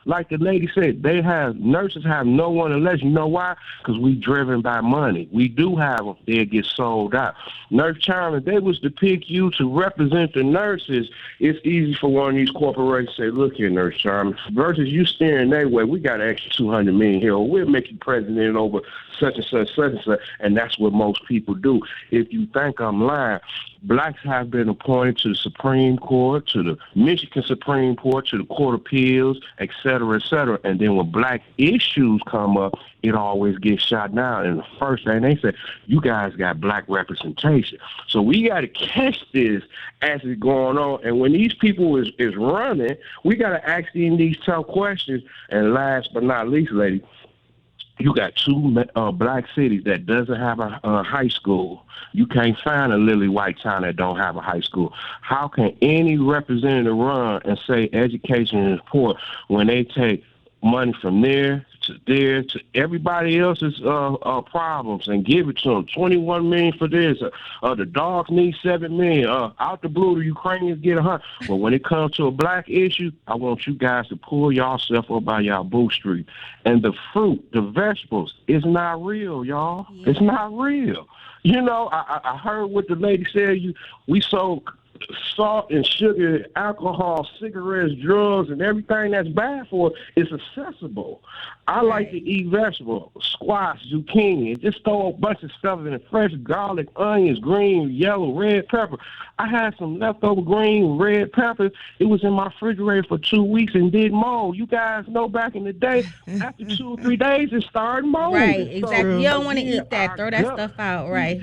Speaker 19: Like the lady said, nurses have no one unless, you know why? Because we driven by money. We do have them. They'll get sold out. Nurse Charm, if they was to pick you to represent the nurses, it's easy for one of these corporations to say, look here, Nurse Charm, versus you steering their way, we got an extra $200 million here, or we'll make you president over such and such, such and such, and that's what most people do. If you think I'm lying, blacks have been appointed to the Supreme Court, to the Michigan Supreme Court, to the Court of Appeals, et cetera, and then when black issues come up, it always gets shot down. And the first thing they say, you guys got black representation. So we got to catch this as it's going on. And when these people is running, we got to ask them these tough questions. And last but not least, lady, you got two black cities that doesn't have a high school. You can't find a Lily White town that don't have a high school. How can any representative run and say education is poor when they take money from there to everybody else's problems and give it to them? $21 million for this. The dogs need $7 million. Out the blue, the Ukrainians get $100. But when it comes to a black issue, I want you guys to pull yourself up by y'all bootstrap. And the fruit, the vegetables, is not real, y'all. Yeah. It's not real. You know, I heard what the lady said. We sold salt and sugar, alcohol, cigarettes, drugs, and everything that's bad for it is accessible. I like to eat vegetables, squash, zucchini, and just throw a bunch of stuff in it, fresh garlic, onions, green, yellow, red pepper. I had some leftover green, red peppers. It was in my refrigerator for 2 weeks and did mold. You guys know back in the day, after 2 or 3 days, it started molding.
Speaker 7: Right, exactly. You don't want to eat that. Throw that stuff out, right?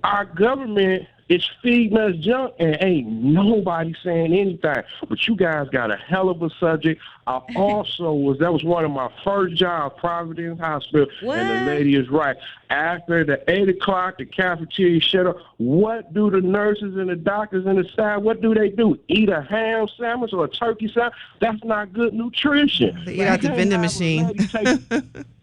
Speaker 19: Our government is feeding us junk, and ain't nobody saying anything. But you guys got a hell of a subject. I also that was one of my first jobs, Providence Hospital. What? And the lady is right. After the 8 o'clock, the cafeteria shut up. What do the nurses and the doctors and the staff, what do? Eat a ham sandwich or a turkey sandwich? That's not good nutrition.
Speaker 8: They eat out the vending machine.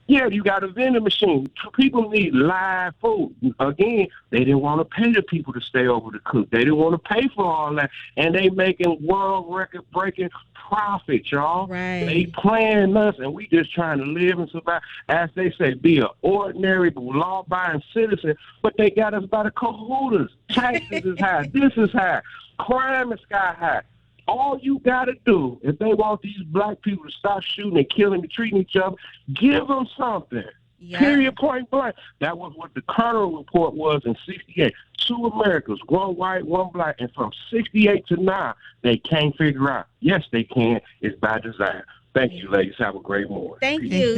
Speaker 19: Yeah, you got a vending machine. People need live food. Again, they didn't want to pay the people to stay over to cook. They didn't want to pay for all that. And they making world record-breaking profit, y'all.
Speaker 7: Right.
Speaker 19: They playing us, and we just trying to live and survive. As they say, be an ordinary, law-abiding citizen, but they got us by the cahoots. Taxes is high. This is high. Crime is sky high. All you got to do, if they want these black people to stop shooting and killing and treating each other, give them something. Yeah. Period, point blank. That was what the Colonel report was in 68. 2 Americas, 1 white, 1 black, and from 68 to now, they can't figure out. Yes, they can. It's by design. Thank you, ladies. Have a great morning.
Speaker 7: Thank you.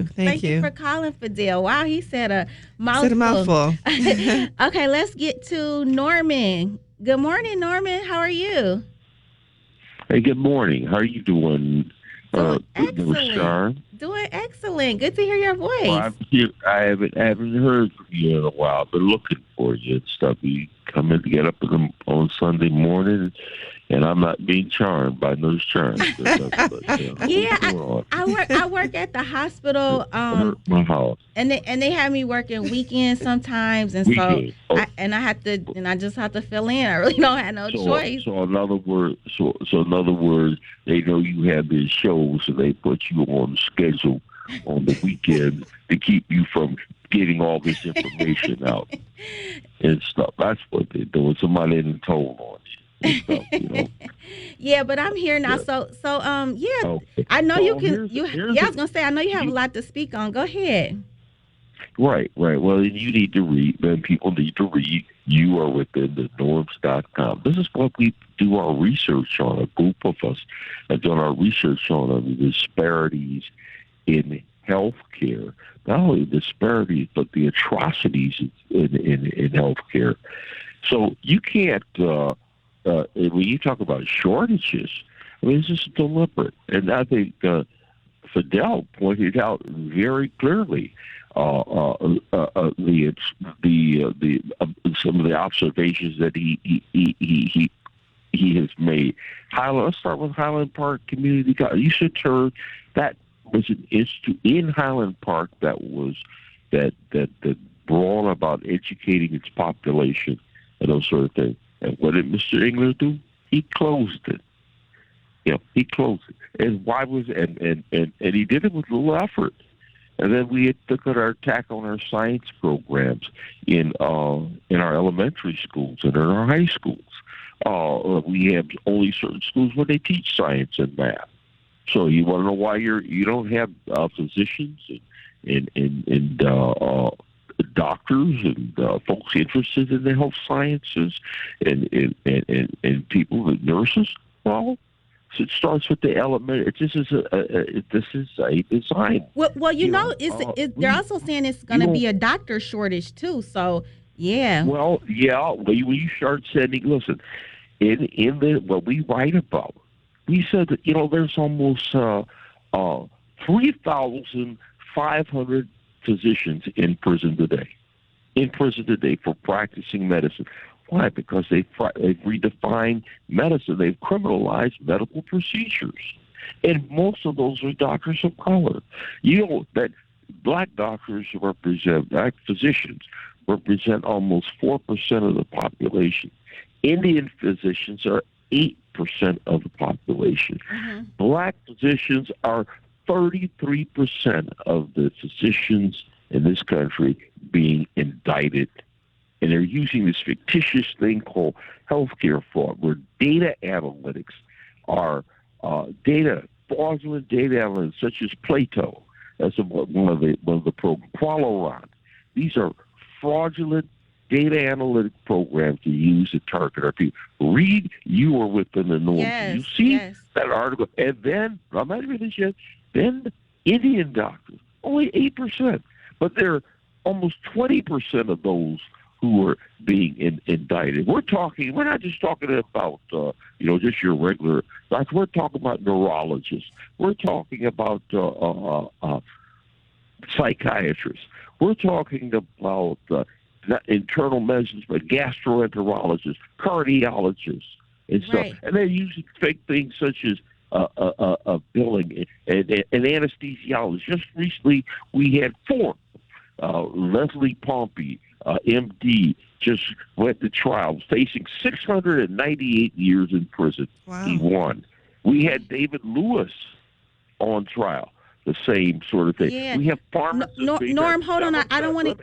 Speaker 7: Thank you for calling, Fidel. Wow, he said a mouthful. Okay, let's get to Norman. Good morning, Norman. How are you?
Speaker 20: Hey, good morning. How are you doing?
Speaker 7: Excellent. Doing excellent. Good to hear your voice.
Speaker 20: Well, I haven't heard from you in a while. I've been looking for you and stuff. You come in to get up on Sunday morning, and I'm not being charmed by Nurse Charm.
Speaker 7: I work at the hospital.
Speaker 20: My house.
Speaker 7: And they have me working weekends sometimes, and I just have to fill in. I really don't have no choice.
Speaker 20: So in other words, they know you have this show, so they put you on schedule on the weekend to keep you from getting all this information out and stuff. That's what they're doing. Somebody didn't told on you. Stuff, you know.
Speaker 7: Yeah, but I'm here now. Yeah. Okay. I know you can. I was gonna say I know you have a lot to speak on. Go ahead.
Speaker 20: Right. Well, you need to read, and people need to read. You are within the norms.com. This is what we do our research on. A group of us have done our research on the disparities in health care. Not only the disparities, but the atrocities in health care. So you can't, when you talk about shortages, I mean, it's just deliberate. And I think Fidel pointed out very clearly some of the observations that he has made. Let's start with Highland Park Community College. You should turn that was an institute in Highland Park that brought about educating its population and those sort of things. And what did Mr. Engler do? He closed it. he closed it. And why was and he did it with little effort. And then we took our tack on our science programs in our elementary schools and in our high schools. We have only certain schools where they teach science and math. So you want to know why you don't have physicians and doctors and folks interested in the health sciences and people, nurses? Well, it starts with the element. This is a design.
Speaker 7: Well, they're also saying it's going to be a doctor shortage too. So yeah.
Speaker 20: Well, yeah. When you start sending, listen, in what we write about, we said that there's almost 3,500 physicians in prison today for practicing medicine. Why? Because they've redefined medicine. They've criminalized medical procedures. And most of those are doctors of color. You know that black physicians represent almost 4% of the population. Indian physicians are 8% of the population. Mm-hmm. Black physicians are 33% of the physicians in this country being indicted. And they're using this fictitious thing called healthcare fraud, where data analytics are fraudulent data analytics, such as Plato. That's one of the programs. Qualoron. These are fraudulent data analytic programs to use to target our people. Read, you are within the norm.
Speaker 7: Yes,
Speaker 20: you see that article, and then I'm not finished yet. Then Indian doctors, only 8%, but there are almost 20% of those who are being indicted. We're not just talking about, just your regular doctors. We're talking about neurologists. We're talking about psychiatrists. We're talking about not internal medicine, but gastroenterologists, cardiologists, and stuff. Right. And they're using fake things such as billing and anesthesiologists. Just recently, we had 4. Leslie Pompey, MD, just went to trial, facing 698 years in prison. Wow. He won. We had David Lewis on trial. The same sort of thing.
Speaker 7: Yeah.
Speaker 20: We have pharmacists.
Speaker 7: Norm, hold on. I don't want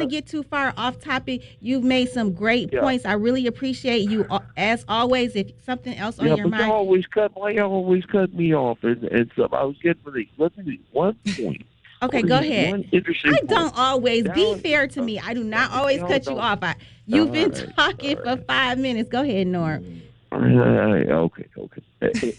Speaker 7: to get too far off topic. You've made some great points. I really appreciate you. As always, if something else on your mind.
Speaker 20: You always cut me off, and so I was getting one point.
Speaker 7: Okay, go ahead. I don't always be fair to me. I do not always cut you off. You've been talking for 5 minutes. Go ahead, Norm.
Speaker 20: Okay.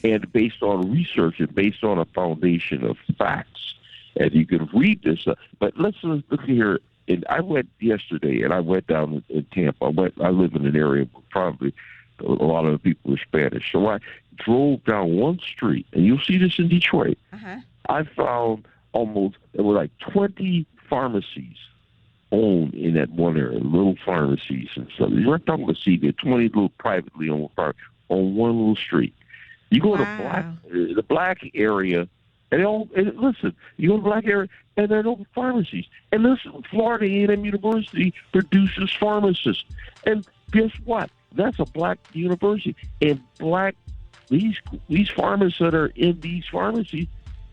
Speaker 20: And based on research and based on a foundation of facts, and you can read this. But let's look here. And I went yesterday, and I went down in Tampa. I live in an area where probably a lot of the people are Spanish. So I drove down one street, and you'll see this in Detroit. Uh-huh. I found there were like 20 pharmacies owned in that one area, little pharmacies and stuff. You're talking about 20 little privately owned pharmacies on one little street. You go to the black area, and listen, you go to the black area, and there are no pharmacies. And listen, Florida A&M University produces pharmacists. And guess what? That's a black university. And these pharmacists that are in these pharmacies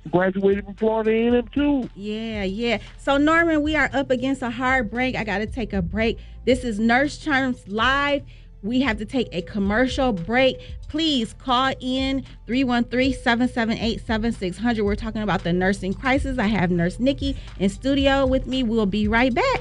Speaker 20: graduated from Florida A&M too.
Speaker 7: Yeah. So Norman, we are up against a hard break. I got to take a break. This is Nurse Charms Live. We have to take a commercial break. Please call in 313-778-7600. We're talking about the nursing crisis. I have Nurse Nicky in studio with me. We'll be right back.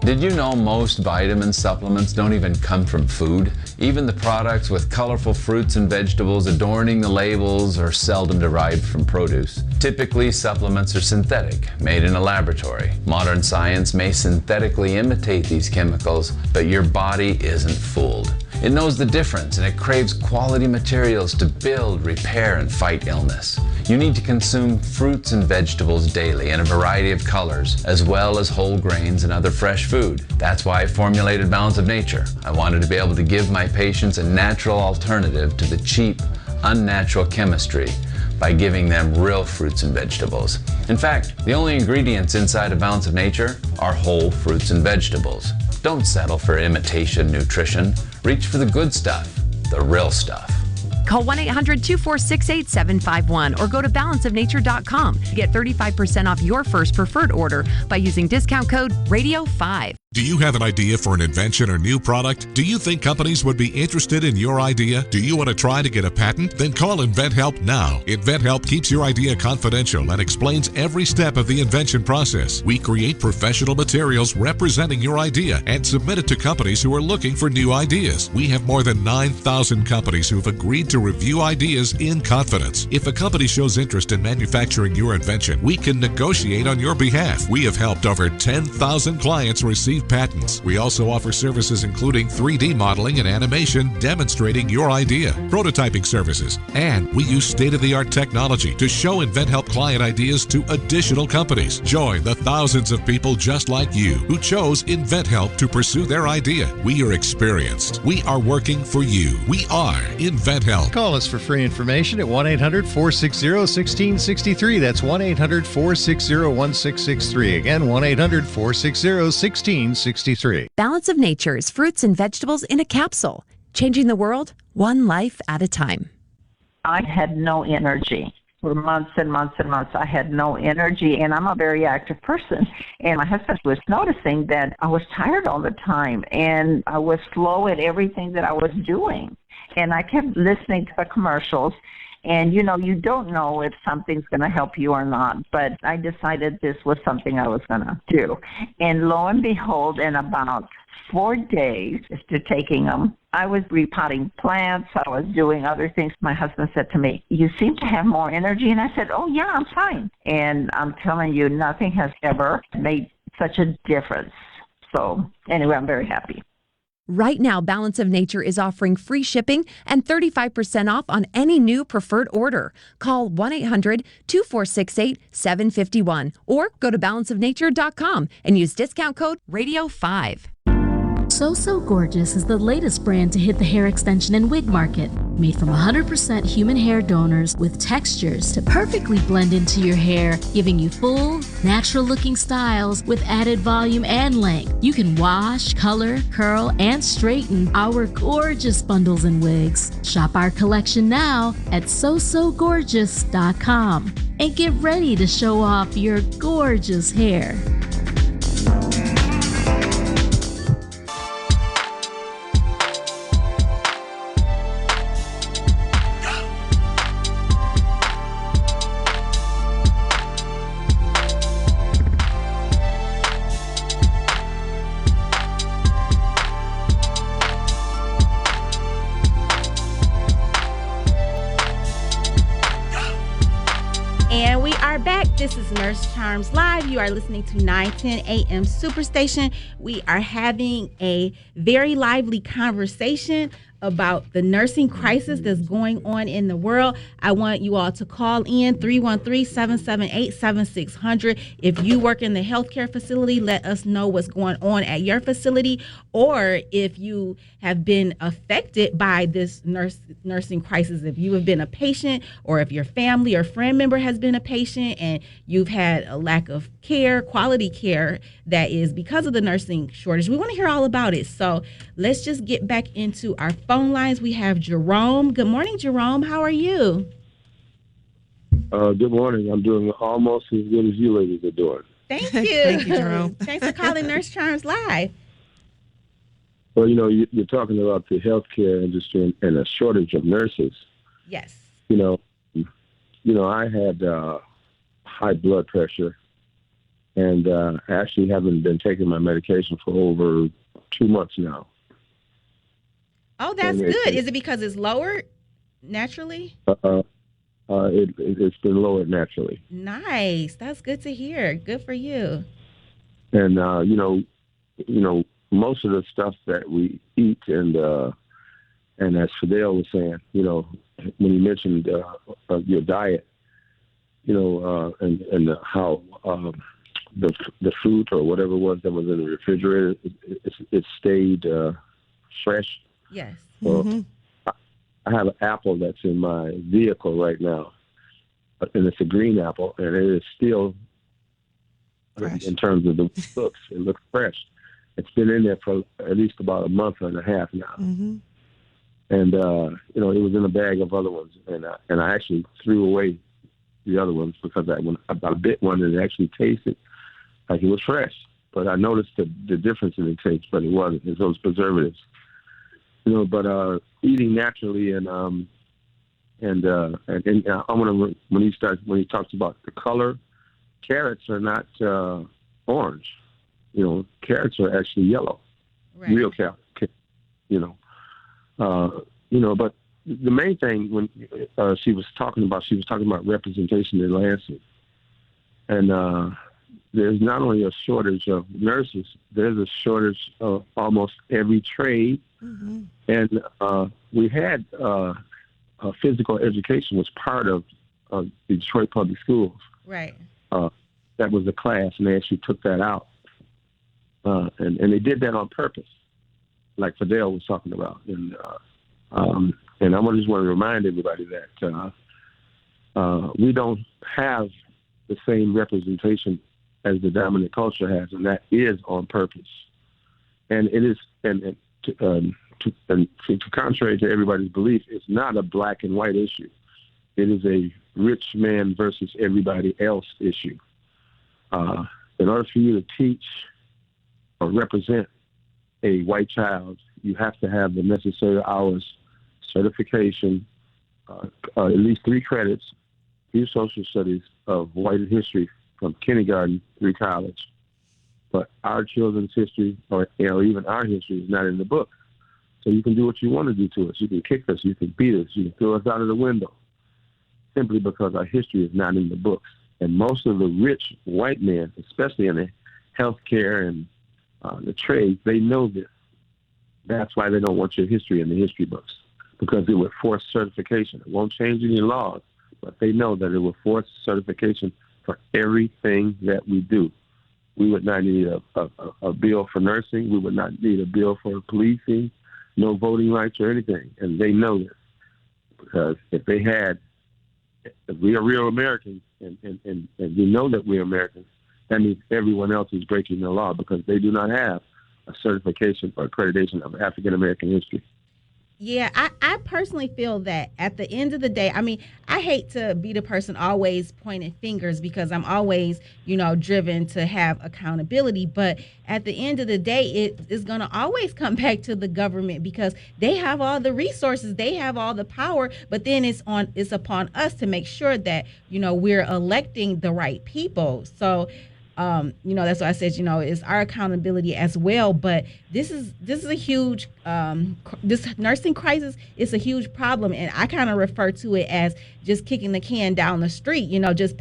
Speaker 4: Did you know most vitamin supplements don't even come from food? Even the products with colorful fruits and vegetables adorning the labels are seldom derived from produce. Typically, supplements are synthetic, made in a laboratory. Modern science may synthetically imitate these chemicals, but your body isn't fooled. It knows the difference, and it craves quality materials to build, repair, and fight illness. You need to consume fruits and vegetables daily in a variety of colors, as well as whole grains and other fresh food. That's why I formulated Balance of Nature. I wanted to be able to give my patients a natural alternative to the cheap, unnatural chemistry. by giving them real fruits and vegetables. In fact, the only ingredients inside a Balance of Nature are whole fruits and vegetables. Don't settle for imitation nutrition. Reach for the good stuff, the real stuff.
Speaker 5: Call 1-800-246-8751 or go to balanceofnature.com to get 35% off your first preferred order by using discount code RADIO5.
Speaker 9: Do you have an idea for an invention or new product? Do you think companies would be interested in your idea? Do you want to try to get a patent? Then call InventHelp now. InventHelp keeps your idea confidential and explains every step of the invention process. We create professional materials representing your idea and submit it to companies who are looking for new ideas. We have more than 9,000 companies who have agreed to review ideas in confidence. If a company shows interest in manufacturing your invention, we can negotiate on your behalf. We have helped over 10,000 clients receive patents. We also offer services including 3D modeling and animation demonstrating your idea, prototyping services, and we use state-of-the-art technology to show InventHelp client ideas to additional companies. Join the thousands of people just like you who chose InventHelp to pursue their idea. We are experienced. We are working for you. We are InventHelp.
Speaker 10: Call us for free information at 1-800-460-1663. That's 1-800-460-1663. Again, 1-800-460-1663.
Speaker 5: Balance of Nature's fruits and vegetables in a capsule, changing the world one life at a time.
Speaker 11: I had no energy. For months and months and months, I had no energy, and I'm a very active person. And my husband was noticing that I was tired all the time, and I was slow at everything that I was doing. And I kept listening to the commercials, and, you know, you don't know if something's going to help you or not, but I decided this was something I was going to do. And lo and behold, in about 4 days after taking them, I was repotting plants. I was doing other things. My husband said to me, "You seem to have more energy." And I said, "Oh, yeah, I'm fine." And I'm telling you, nothing has ever made such a difference. So anyway, I'm very happy.
Speaker 5: Right now, Balance of Nature is offering free shipping and 35% off on any new preferred order. Call 1-800-246-8751 or go to balanceofnature.com and use discount code RADIO5.
Speaker 12: So Gorgeous is the latest brand to hit the hair extension and wig market. Made from 100% human hair donors with textures to perfectly blend into your hair, giving you full, natural-looking styles with added volume and length. You can wash, color, curl, and straighten our gorgeous bundles and wigs. Shop our collection now at SoSoGorgeous.com and get ready to show off your gorgeous hair.
Speaker 7: And we are back. This is Nurse Charms Live. You are listening to 910 AM Superstation. We are having a very lively conversation about the nursing crisis that's going on in the world. I want you all to call in 313-778-7600. If you work in the healthcare facility, let us know what's going on at your facility, or if you have been affected by this nursing crisis, if you have been a patient, or if your family or friend member has been a patient and you've had a lack of care, quality care, that is because of the nursing shortage. We want to hear all about it. So let's just get back into our phone lines. We have Jerome. Good morning, Jerome. How are you?
Speaker 19: Good morning. I'm doing almost as good as you ladies are doing.
Speaker 7: Thank you.
Speaker 8: Thank you, Jerome.
Speaker 7: Thanks for calling Nurse Charms Live.
Speaker 19: Well, you know, you're talking about the healthcare industry and a shortage of nurses.
Speaker 7: Yes.
Speaker 19: You know, I had high blood pressure, and I actually haven't been taking my medication for over 2 months now.
Speaker 7: Oh, that's good. Is it because it's lowered naturally?
Speaker 19: It's been lowered naturally.
Speaker 7: Nice. That's good to hear. Good for you.
Speaker 19: And you know, most of the stuff that we eat, and as Fidel was saying, you know, when you mentioned your diet, you know, and how the fruit or whatever it was that was in the refrigerator, it stayed fresh.
Speaker 7: Yes.
Speaker 19: Well, I have an apple that's in my vehicle right now, and it's a green apple, and it is still, in terms of the looks, it looks fresh. It's been in there for at least about a month and a half now.
Speaker 8: Mm-hmm.
Speaker 19: And, it was in a bag of other ones. And I actually threw away the other ones because when I bit one and it actually tasted like it was fresh. But I noticed the difference in the taste, but it wasn't. It's those preservatives. But eating naturally and I want to when he talks about the color, carrots are not orange. Carrots are actually yellow, real carrots. But the main thing when she was talking about representation in Lansing, and there's not only a shortage of nurses, there's a shortage of almost every trade, and we had physical education was part of the Detroit Public Schools.
Speaker 7: Right.
Speaker 19: That was a class, and they actually took that out, and they did that on purpose, like Fidel was talking about, and I just want to remind everybody that we don't have the same representation as the dominant culture has, and that is on purpose. And it is, to contrary to everybody's belief, it's not a black and white issue. It is a rich man versus everybody else issue. In order for you to teach or represent a white child, you have to have the necessary hours, certification, at least 3 credits, few social studies of white history from kindergarten through college. But our children's history, or even our history, is not in the book. So you can do what you want to do to us. You can kick us, you can beat us, you can throw us out of the window, simply because our history is not in the books. And most of the rich white men, especially in the healthcare and the trade, they know this. That's why they don't want your history in the history books, because it would force certification. It won't change any laws, but they know that it will force certification for everything that we do. We would not need a bill for nursing. We would not need a bill for policing, no voting rights or anything. And they know this, because if we are real Americans and we know that we're Americans, that means everyone else is breaking the law, because they do not have a certification or accreditation of African American history.
Speaker 7: Yeah, I personally feel that at the end of the day, I mean, I hate to be the person always pointing fingers, because I'm always, driven to have accountability. But at the end of the day, it is going to always come back to the government, because they have all the resources, they have all the power. But then it's upon us to make sure that, we're electing the right people. So, that's why I said, it's our accountability as well. But this is a huge, this nursing crisis is a huge problem. And I kind of refer to it as just kicking the can down the street, just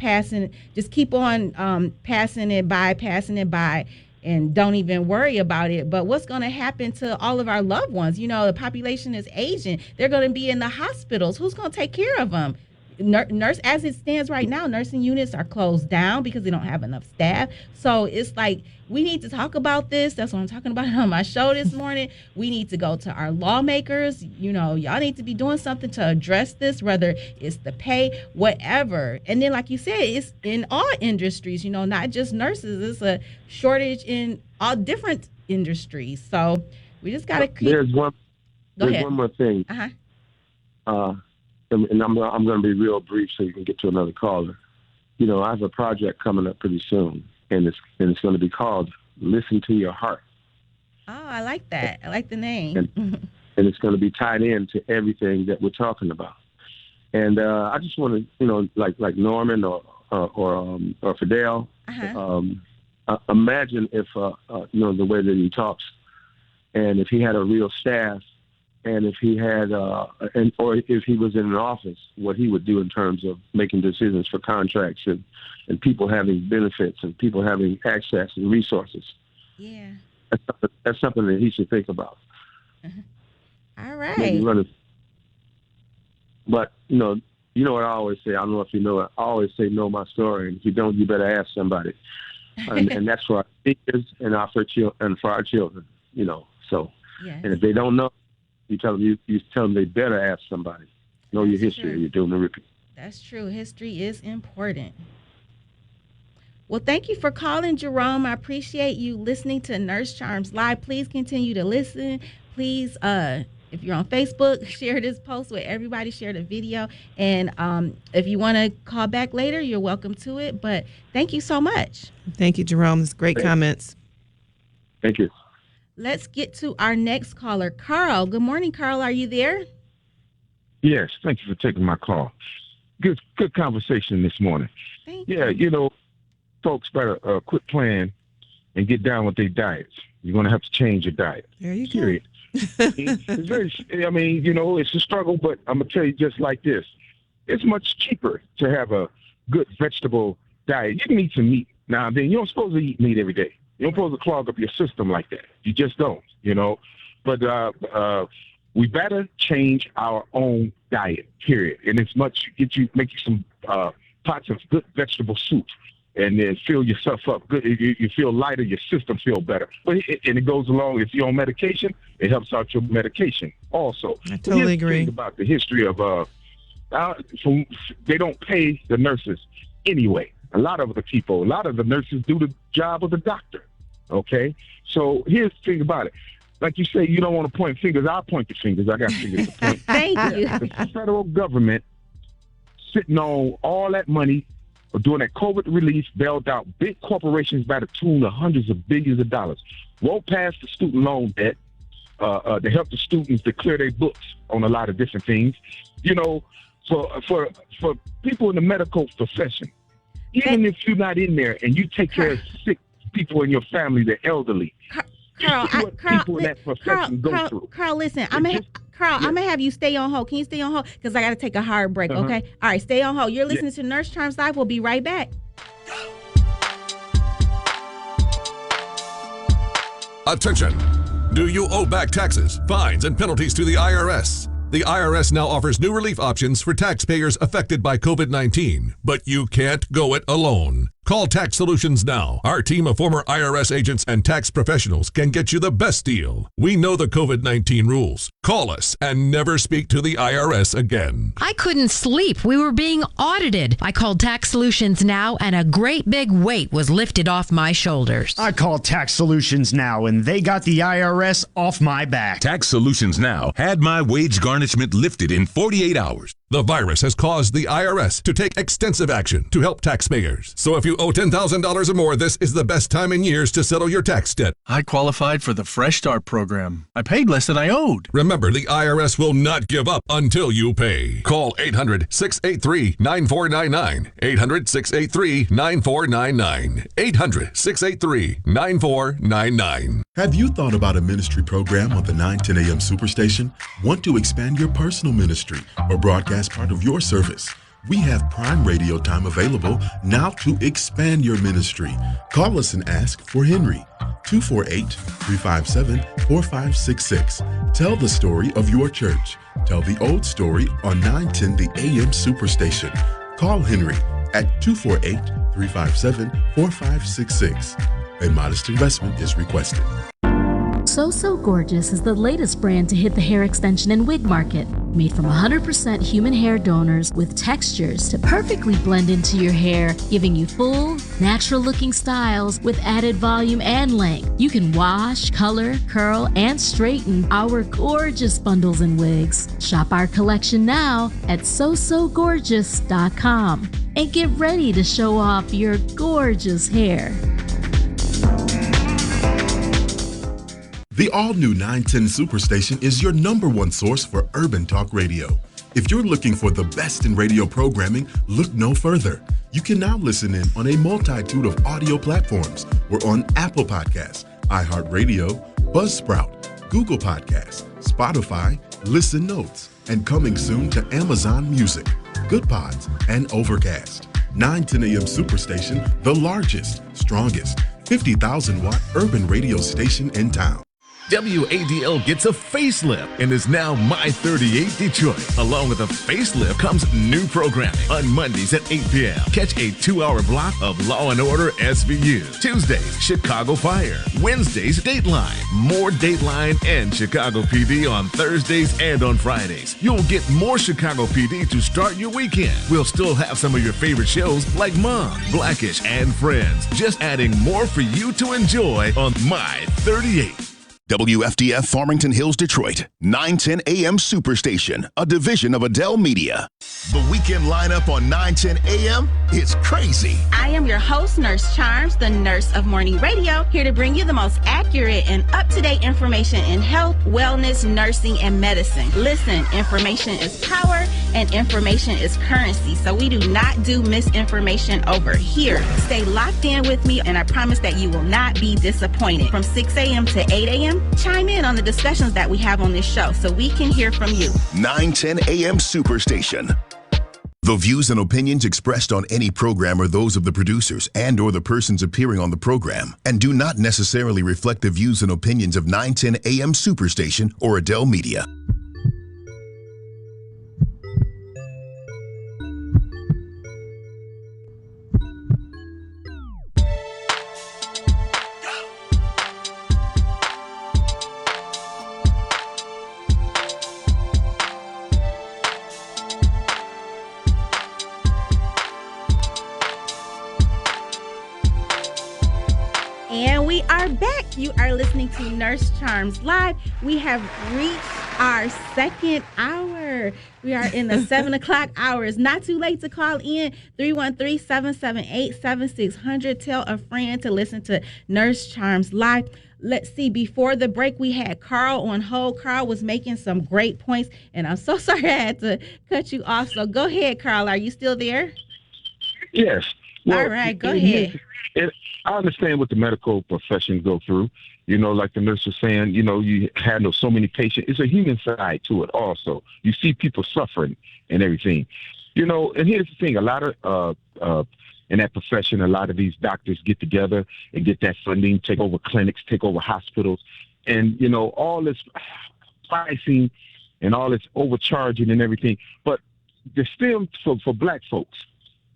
Speaker 7: keep on passing it by, and don't even worry about it. But what's going to happen to all of our loved ones? The population is aging. They're going to be in the hospitals. Who's going to take care of them? Nurse, as it stands right now, nursing units are closed down because they don't have enough staff. So it's like, we need to talk about this. That's what I'm talking about on my show this morning. We need to go to our lawmakers. Y'all need to be doing something to address this, whether it's the pay, whatever. And then, like you said, it's in all industries, not just nurses. It's a shortage in all different industries. So we just got to keep.
Speaker 19: There's one more thing. And I'm going to be real brief so you can get to another caller. I have a project coming up pretty soon, and it's going to be called Listen to Your Heart.
Speaker 7: Oh, I like that. I like the name.
Speaker 19: And it's going to be tied in to everything that we're talking about. And I just want to, like Norman or Fidel, imagine if, the way that he talks, and if he had a real staff, and if he had, or if he was in an office, what he would do in terms of making decisions for contracts and people having benefits and people having access and resources.
Speaker 7: Yeah.
Speaker 19: That's something that he should think about.
Speaker 7: All right.
Speaker 19: But, what I always say, I don't know if you know it, I always say, know my story. And if you don't, you better ask somebody. And that's for our seniors and for our children, so. Yes. And if they don't know, you tell them they better ask somebody. Know your history. You're doing the repeat.
Speaker 7: That's true. History is important. Well, thank you for calling, Jerome. I appreciate you listening to Nurse Charms Live. Please continue to listen. Please, if you're on Facebook, share this post with everybody, share the video. And if you want to call back later, you're welcome to it. But thank you so much.
Speaker 8: Thank you, Jerome. That's great comments.
Speaker 19: Thank you.
Speaker 7: Let's get to our next caller, Carl. Good morning, Carl. Are you there?
Speaker 21: Yes, thank you for taking my call. Good conversation this morning.
Speaker 7: Thank
Speaker 21: you. You know, folks better quit playing and get down with their diets. You're going to have to change your diet.
Speaker 8: There you
Speaker 21: Period. It's very, I mean, you know, it's a struggle, but I'm going to tell you just like this. It's much cheaper to have a good vegetable diet. You can eat some meat now and then. You don't supposed to eat meat every day. You don't supposed to clog up your system like that. You just don't, you know. But we better change our own diet, period. And it's much, make you some pots of good vegetable soup and then fill yourself up good. You feel lighter, your system feel better. But it goes along, if you're on medication, it helps out your medication also.
Speaker 8: I totally agree.
Speaker 21: Think about the history of, they don't pay the nurses anyway. A lot of the nurses do the job of the doctor, okay? So here's the thing about it. Like you say, you don't want to point fingers. I'll point the fingers. I got fingers to point.
Speaker 7: Thank you.
Speaker 21: The federal government sitting on all that money doing that COVID relief, bailed out big corporations by the tune of hundreds of billions of dollars. Won't pass the student loan debt to help the students to clear their books on a lot of different things. You know, for people in the medical profession, even if you're not in there and you take care of sick people in your family, the elderly,
Speaker 7: Carl,
Speaker 21: people in that profession go through.
Speaker 7: Carl, listen, I'm gonna have you stay on hold. Can you stay on hold? Because I got to take a hard break. Okay. All right, stay on hold. You're listening to Nurse Charms Live. We'll be right back.
Speaker 22: Attention! Do you owe back taxes, fines, and penalties to the IRS? The IRS now offers new relief options for taxpayers affected by COVID-19, but you can't go it alone. Call Tax Solutions now. Our team of former IRS agents and tax professionals can get you the best deal. We know the COVID-19 rules. Call us and never speak to the IRS again.
Speaker 13: I couldn't sleep. We were being audited. I called Tax Solutions now, and a great big weight was lifted off my shoulders.
Speaker 14: I called Tax Solutions now, and they got the IRS off my back.
Speaker 15: Tax Solutions Now had my wage garnishment lifted in 48 hours.
Speaker 22: The virus has caused the IRS to take extensive action to help taxpayers. So if you owe $10,000 or more, this is the best time in years to settle your tax debt.
Speaker 16: I qualified for the Fresh Start program. I paid less than I owed.
Speaker 22: Remember, the IRS will not give up until you pay. Call 800-683-9499. 800-683-9499. 800-683-9499.
Speaker 6: Have you thought about a ministry program on the 910 AM Superstation? Want to expand your personal ministry or broadcast part of your service? We have prime radio time available now to expand your ministry. Call us and ask for Henry. 248-357-4566. Tell the story of your church. Tell the old story on 910 the AM Superstation. Call Henry at 248-357-4566. A modest investment is requested.
Speaker 12: So Gorgeous is the latest brand to hit the hair extension and wig market. Made from 100% human hair donors with textures to perfectly blend into your hair, giving you full, natural-looking styles with added volume and length. You can wash, color, curl, and straighten our gorgeous bundles and wigs. Shop our collection now at sosogorgeous.com and get ready to show off your gorgeous hair.
Speaker 6: The all-new 910 Superstation is your #1 source for urban talk radio. If you're looking for the best in radio programming, look no further. You can now listen in on a multitude of audio platforms. We're on Apple Podcasts, iHeartRadio, Buzzsprout, Google Podcasts, Spotify, Listen Notes, and coming soon to Amazon Music, Good Pods, and Overcast. 910 AM Superstation, the largest, strongest, 50,000-watt urban radio station in town.
Speaker 3: WADL gets a facelift and is now My 38 Detroit. Along with a facelift comes new programming. On Mondays at 8 p.m., catch a 2-hour block of Law & Order SVU. Tuesdays, Chicago Fire. Wednesdays, Dateline. More Dateline and Chicago PD on Thursdays and on Fridays. You'll get more Chicago PD to start your weekend. We'll still have some of your favorite shows like Mom, Blackish, and Friends. Just adding more for you to enjoy on My 38.
Speaker 1: WFDF Farmington Hills, Detroit, 910 AM Superstation, a division of Adele Media. The weekend lineup on 910 AM is crazy.
Speaker 7: I am your host, Nurse Charms, the nurse of morning radio, here to bring you the most accurate and up-to-date information in health, wellness, nursing, and medicine. Listen, information is power and information is currency, so we do not do misinformation over here. Stay locked in with me, and I promise that you will not be disappointed. From 6 a.m. to 8 a.m., chime in on the discussions that we have on this show so we can hear from you.
Speaker 1: 910 AM Superstation. The views and opinions expressed on any program are those of the producers and or the persons appearing on the program and do not necessarily reflect the views and opinions of 910 AM Superstation or Adele Media.
Speaker 7: And we are back. You are listening to Nurse Charms Live. We have reached our second hour. We are in the 7 o'clock hour. It's not too late to call in 313-778-7600. Tell a friend to listen to Nurse Charms Live. Let's see. Before the break, we had Carl on hold. Carl was making some great points, and I'm so sorry I had to cut you off. So go ahead, Carl. Are you still there?
Speaker 21: Yes. Well,
Speaker 7: all right. Go ahead.
Speaker 21: I understand what the medical profession go through. You know, like the nurse was saying, you know, you handle so many patients. It's a human side to it also. You see people suffering and everything. You know, and here's the thing. A lot of, in that profession, a lot of these doctors get together and get that funding, take over clinics, take over hospitals. And, you know, all this pricing and all this overcharging and everything. But the still, for black folks,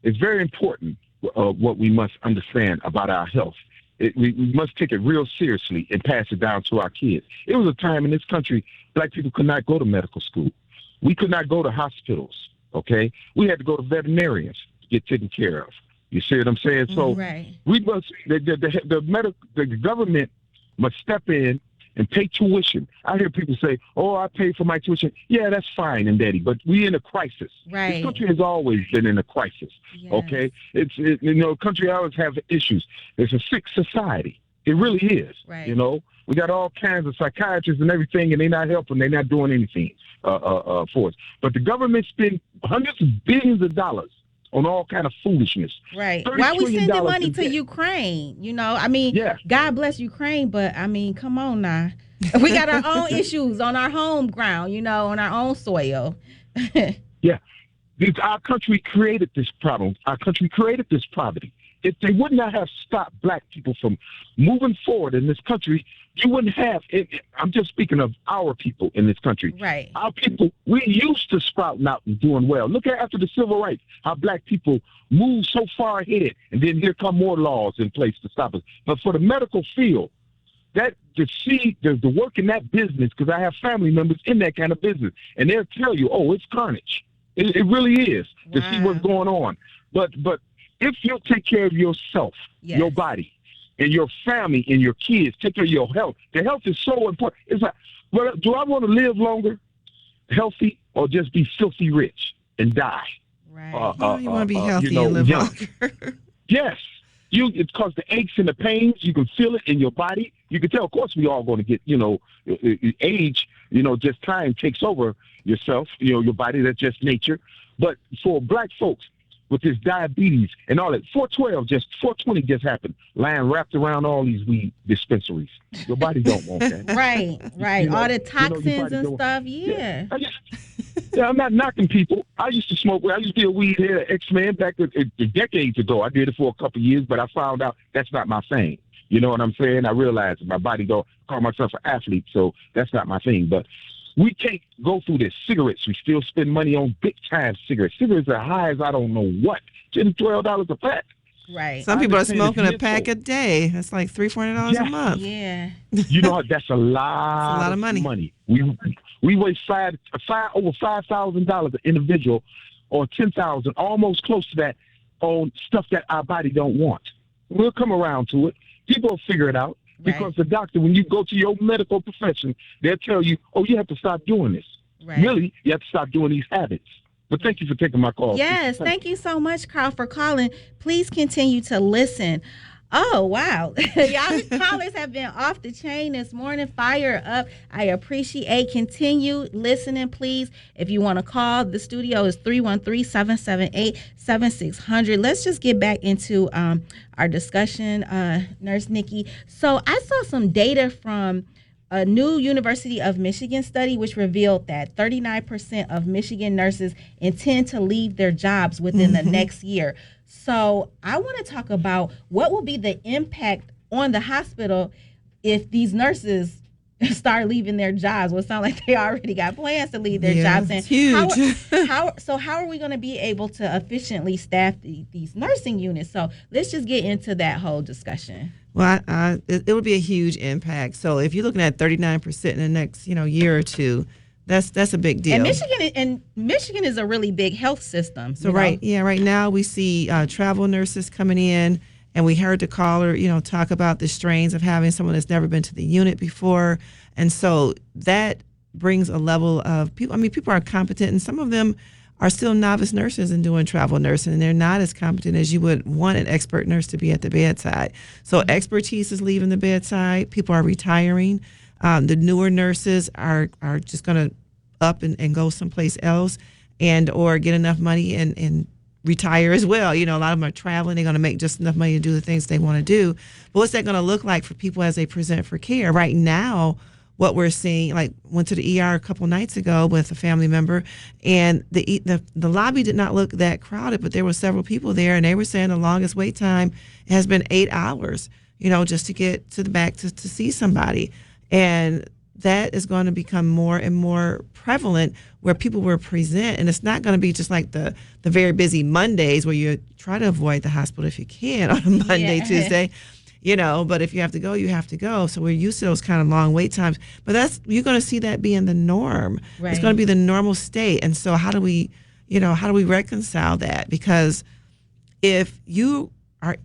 Speaker 21: it's very important what we must understand about our health. We must take it real seriously and pass it down to our kids. It was a time in this country, black people could not go to medical school. We could not go to hospitals, okay? We had to go to veterinarians to get taken care of. You see what I'm saying? So
Speaker 7: right.
Speaker 21: We must, the government must step in and pay tuition. I hear people say, oh, I pay for my tuition. Yeah, that's fine and daddy, but we're in a crisis.
Speaker 7: Right.
Speaker 21: This country has always been in a crisis, okay? You know, country always have issues. It's a sick society. It really is,
Speaker 7: right.
Speaker 21: You know? We got all kinds of psychiatrists and everything, and they're not helping. They're not doing anything for us. But the government spends hundreds of billions of dollars on all kind of foolishness.
Speaker 7: Right. Why are we sending money to Ukraine? You know, I mean, God bless Ukraine, but I mean, come on now. We got our own issues on our home ground, you know, on our own soil.
Speaker 21: Yeah. Our country created this problem. Our country created this poverty. If they would not have stopped black people from moving forward in this country, you wouldn't have it. I'm just speaking of our people in this country.
Speaker 7: Right.
Speaker 21: Our people, we used to sprouting out and doing well. Look at after the civil rights, how black people moved so far ahead, and then here come more laws in place to stop us. But for the medical field, that the work in that business, because I have family members in that kind of business, and they'll tell you, oh, it's carnage. It really is to see what's going on. But if you take care of yourself, your body, and your family and your kids, take care of your health. The health is so important. It's like, well, do I want to live longer, healthy, or just be filthy rich and die?
Speaker 8: Right. You want to be healthy and live longer.
Speaker 21: Yes. It's because the aches and the pains, you can feel it in your body. You can tell, of course, we all going to get, age, just time takes over yourself, your body. That's just nature. But for black folks, with this diabetes and all that, 420 just happened, lying wrapped around all these weed dispensaries. Your body don't want that.
Speaker 7: Right. All the toxins and stuff, yeah.
Speaker 21: I'm not knocking people. I used to smoke. I used to be a weed head, X-Man back decades ago. I did it for a couple of years, but I found out that's not my thing. You know what I'm saying? I realize my body don't call myself an athlete, so that's not my thing. But we can't go through this. Cigarettes, we still spend money on big-time cigarettes. Cigarettes are high as I don't know what, $10, $12 a pack.
Speaker 7: Right.
Speaker 8: Some people are smoking a pack a day. That's like $300-$400 a month.
Speaker 7: Yeah.
Speaker 21: You know, that's a lot
Speaker 8: of money.
Speaker 21: We waste over $5,000 an individual, or $10,000, almost close to that, on stuff that our body don't want. We'll come around to it. People will figure it out. Because the doctor, when you go to your medical profession, they'll tell you, oh, you have to stop doing this.
Speaker 7: Right.
Speaker 21: Really, you have to stop doing these habits. But thank you for taking my call.
Speaker 7: Yes, thank you so much, Carl, for calling. Please continue to listen. Oh, wow. Y'all callers have been off the chain this morning. Fire up. I appreciate. Continue listening, please. If you want to call, the studio is 313-778-7600. Let's just get back into our discussion, Nurse Nicky. So I saw some data from a new University of Michigan study, which revealed that 39% of Michigan nurses intend to leave their jobs within the next year. So I want to talk about what will be the impact on the hospital if these nurses start leaving their jobs. Well, it sounds like they already got plans to leave their jobs. And
Speaker 8: it's huge.
Speaker 7: How are we going to be able to efficiently staff these nursing units? So let's just get into that whole discussion.
Speaker 8: Well, it would be a huge impact. So if you're looking at 39% in the next, year or two, that's a big deal.
Speaker 7: And Michigan is a really big health system.
Speaker 8: So right now we see travel nurses coming in, and we heard the caller, talk about the strains of having someone that's never been to the unit before, and so that brings a level of people. I mean, people are competent, and some of them are still novice nurses and doing travel nursing, and they're not as competent as you would want an expert nurse to be at the bedside. So expertise is leaving the bedside. People are retiring. The newer nurses are just going to up and go someplace else and or get enough money and retire as well. A lot of them are traveling. They're going to make just enough money to do the things they want to do. But what's that going to look like for people as they present for care? Right now, what we're seeing, like went to the ER a couple nights ago with a family member, and the lobby did not look that crowded, but there were several people there, and they were saying the longest wait time has been 8 hours, just to get to the back to see somebody. And that is going to become more and more prevalent where people will present, and it's not going to be just like the very busy Mondays where you try to avoid the hospital if you can on a Monday, Tuesday. But if you have to go, you have to go. So we're used to those kind of long wait times. But you're going to see that being the norm. Right. It's going to be the normal state. And so how do we reconcile that? Because if you are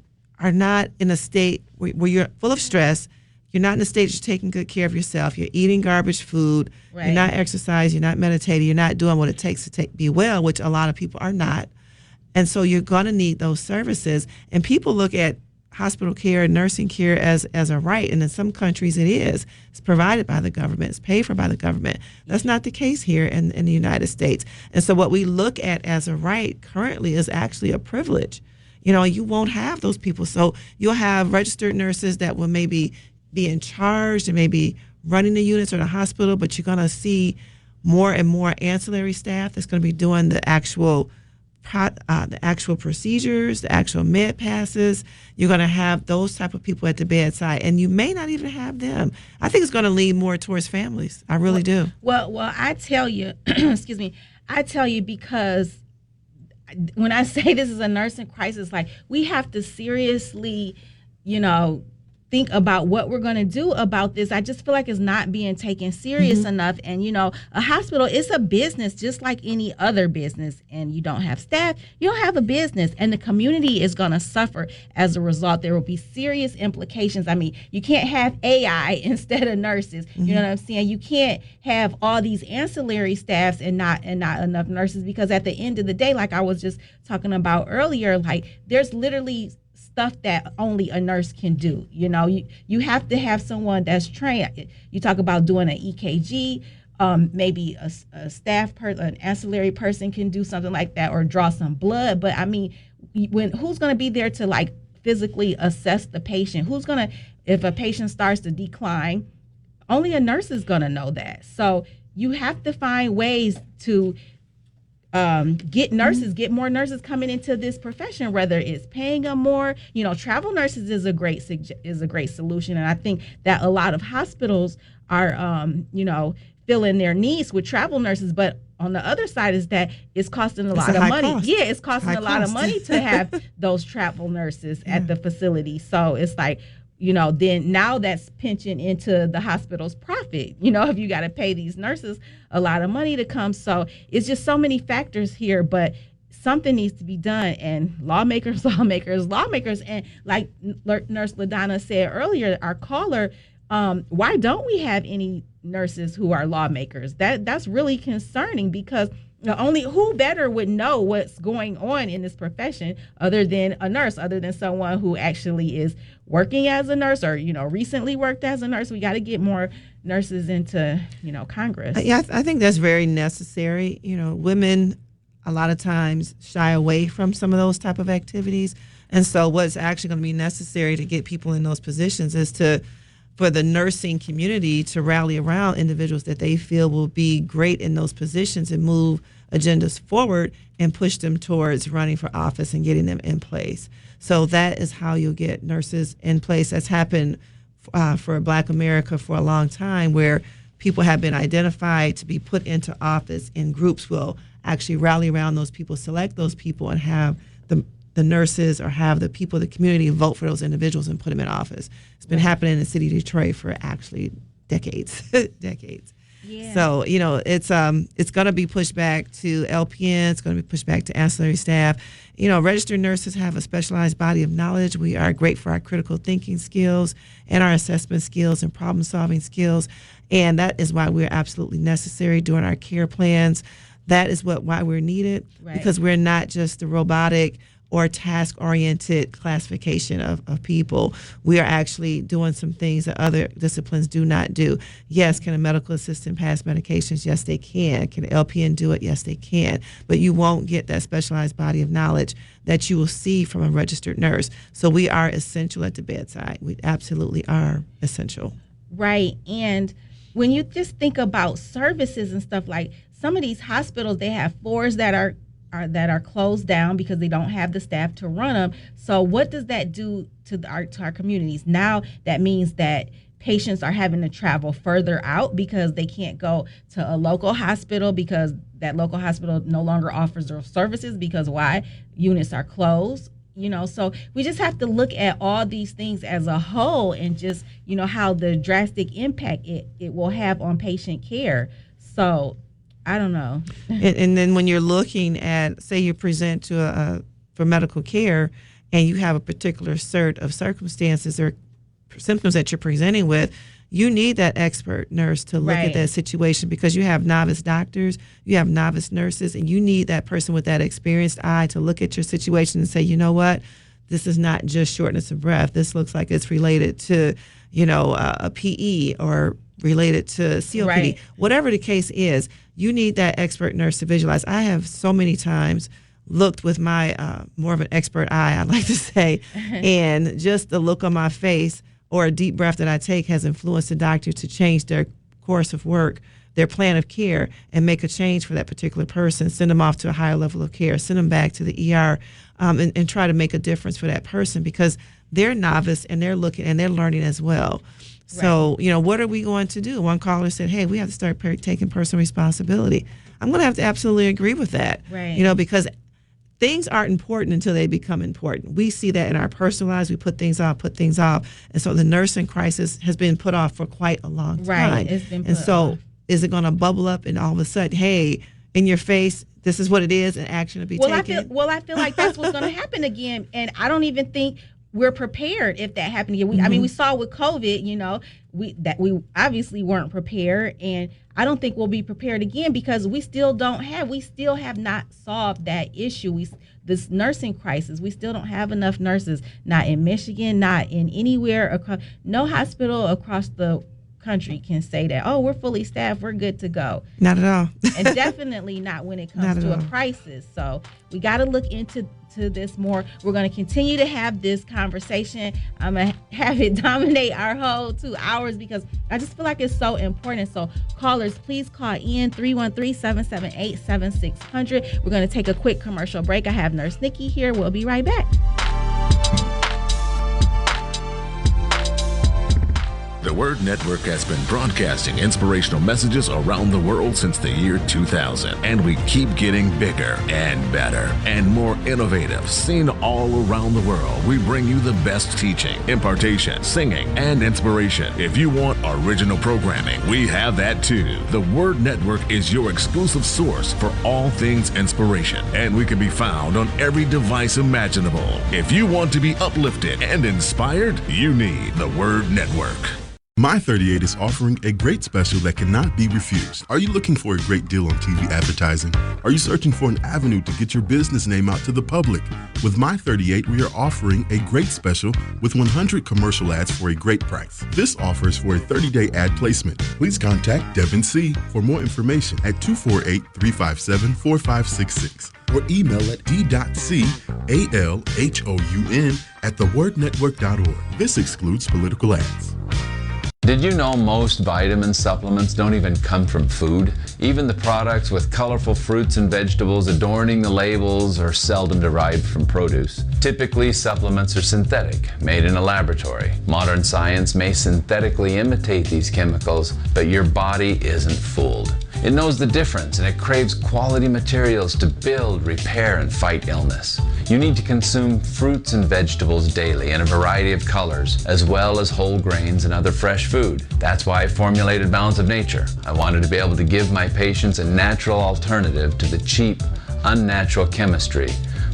Speaker 8: not in a state where you're full of stress, you're not in a state that you're taking good care of yourself, you're eating garbage food, you're not exercising, you're not meditating, you're not doing what it takes to be well, which a lot of people are not. And so you're going to need those services. And people look at hospital care and nursing care as a right, and in some countries it is. It's provided by the government. It's paid for by the government. That's not the case here in the United States. And so what we look at as a right currently is actually a privilege. You won't have those people. So you'll have registered nurses that will maybe be in charge and maybe running the units or the hospital, but you're going to see more and more ancillary staff that's going to be doing the actual procedures, the actual med passes. You're going to have those type of people at the bedside, and you may not even have them. I think it's going to lean more towards families. I really do.
Speaker 7: Well, I tell you, excuse me, because when I say this is a nursing crisis, like we have to seriously, think about what we're going to do about this. I just feel like it's not being taken serious enough. And, a hospital is a business just like any other business. And you don't have staff, you don't have a business. And the community is going to suffer as a result. There will be serious implications. I mean, you can't have AI instead of nurses. You know what I'm saying? You can't have all these ancillary staffs and not enough nurses, because at the end of the day, like I was just talking about earlier, like there's literally stuff that only a nurse can do. You have to have someone that's trained. You talk about doing an EKG, maybe a staff person, an ancillary person can do something like that, or draw some blood. But I mean, who's going to be there to like physically assess the patient? If a patient starts to decline, only a nurse is going to know that. So you have to find ways to get more nurses coming into this profession, whether it's paying them more. Travel nurses is a great solution, and I think that a lot of hospitals are filling their needs with travel nurses. But on the other side is that it's costing a lot of money.
Speaker 8: Cost.
Speaker 7: Yeah, it's costing a lot of
Speaker 8: cost.
Speaker 7: money to have those travel nurses at the facility. So it's like, then now that's pinching into the hospital's profit. If you got to pay these nurses a lot of money to come. So it's just so many factors here, but something needs to be done. And lawmakers. And like Nurse LaDonna said earlier, our caller, why don't we have any nurses who are lawmakers? That's really concerning, because only who better would know what's going on in this profession other than a nurse, other than someone who actually is working as a nurse or, recently worked as a nurse. We got to get more nurses into, Congress.
Speaker 8: Yeah, I think that's very necessary. Women a lot of times shy away from some of those type of activities. And so what's actually going to be necessary to get people in those positions is for the nursing community to rally around individuals that they feel will be great in those positions and move agendas forward and push them towards running for office and getting them in place. So that is how you'll get nurses in place. That's happened for Black America for a long time, where people have been identified to be put into office, and groups will actually rally around those people, select those people, and have the nurses or have the people of the community vote for those individuals and put them in office. It's been happening in the city of Detroit for actually decades. Yeah. So, it's going to be pushed back to LPN. It's going to be pushed back to ancillary staff. Registered nurses have a specialized body of knowledge. We are great for our critical thinking skills and our assessment skills and problem solving skills. And that is why we're absolutely necessary during our care plans. That is why we're needed, because we're not just the robotic or task-oriented classification of people. We are actually doing some things that other disciplines do not do. Yes, can a medical assistant pass medications? Yes, they can. Can an LPN do it? Yes, they can. But you won't get that specialized body of knowledge that you will see from a registered nurse. So we are essential at the bedside. We absolutely are essential.
Speaker 7: Right. And when you just think about services and stuff, like some of these hospitals, they have floors that are closed down because they don't have the staff to run them. So what does that do to our communities? Now that means that patients are having to travel further out because they can't go to a local hospital because that local hospital no longer offers their services because why? Units are closed. So we just have to look at all these things as a whole and just, how the drastic impact it will have on patient care. So I don't know.
Speaker 8: And then when you're looking at, say you present to for medical care and you have a particular set of circumstances or symptoms that you're presenting with, you need that expert nurse to look at that situation, because you have novice doctors, you have novice nurses, and you need that person with that experienced eye to look at your situation and say, you know what, this is not just shortness of breath. This looks like it's related to, a PE or related to COPD. Whatever the case is, you need that expert nurse to visualize. I have so many times looked with my more of an expert eye, I like to say, and just the look on my face or a deep breath that I take has influenced the doctor to change their course of work, their plan of care, and make a change for that particular person, send them off to a higher level of care, send them back to the ER, and try to make a difference for that person, because they're novice and they're looking and they're learning as well. So, what are we going to do? One caller said, hey, we have to start taking personal responsibility. I'm going to have to absolutely agree with that, because things aren't important until they become important. We see that in our personal lives. We put things off. And so the nursing crisis has been put off for quite a long time.
Speaker 7: Right. It's been put
Speaker 8: and so
Speaker 7: off.
Speaker 8: Is it going to bubble up and all of a sudden, hey, in your face, this is what it is, and action to be taken?
Speaker 7: I feel like that's what's going to happen again. And I don't even think we're prepared if that happened again. I mean, we saw with COVID, we obviously weren't prepared, and I don't think we'll be prepared again because we still have not solved that issue. This nursing crisis, we still don't have enough nurses, not in Michigan, not in anywhere across, no hospital across the country can say that, oh, we're fully staffed, we're good to go.
Speaker 8: Not at all.
Speaker 7: And definitely not when it comes to a crisis. So we got to look into this more. We're going to continue to have this conversation. I'm going to have it dominate our whole 2 hours because I just feel like it's so important. So callers, please call in 313-778-7600. We're going to take a quick commercial break. I have Nurse Nicky here. We'll be right back.
Speaker 3: The Word Network has been broadcasting inspirational messages around the world since the year 2000, and we keep getting bigger and better and more innovative. Seen all around the world, we bring you the best teaching, impartation, singing, and inspiration. If you want original programming, we have that too. The Word Network is your exclusive source for all things inspiration, and we can be found on every device imaginable. If you want to be uplifted and inspired, you need the Word Network.
Speaker 6: My 38 is offering a great special that cannot be refused. Are you looking for a great deal on TV advertising? Are you searching for an avenue to get your business name out to the public? With My 38, we are offering a great special with 100 commercial ads for a great price. This offer is for a 30-day ad placement. Please contact Devin C. for more information at 248-357-4566 or email at d.calhoun@thewordnetwork.org. This excludes political ads.
Speaker 4: Did you know most vitamin supplements don't even come from food? Even the products with colorful fruits and vegetables adorning the labels are seldom derived from produce. Typically, supplements are synthetic, made in a laboratory. Modern science may synthetically imitate these chemicals, but your body isn't fooled. It knows the difference and it craves quality materials to build, repair, and fight illness. You need to consume fruits and vegetables daily in a variety of colors, as well as whole grains and other fresh food. That's why I formulated Balance of Nature. I wanted to be able to give my patients a natural alternative to the cheap, unnatural chemistry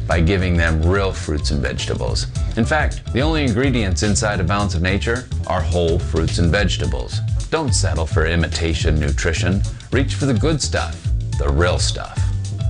Speaker 4: by giving them real fruits and vegetables. In fact, the only ingredients inside of Balance of Nature are whole fruits and vegetables. Don't settle for imitation nutrition. Reach for the good stuff, the real stuff.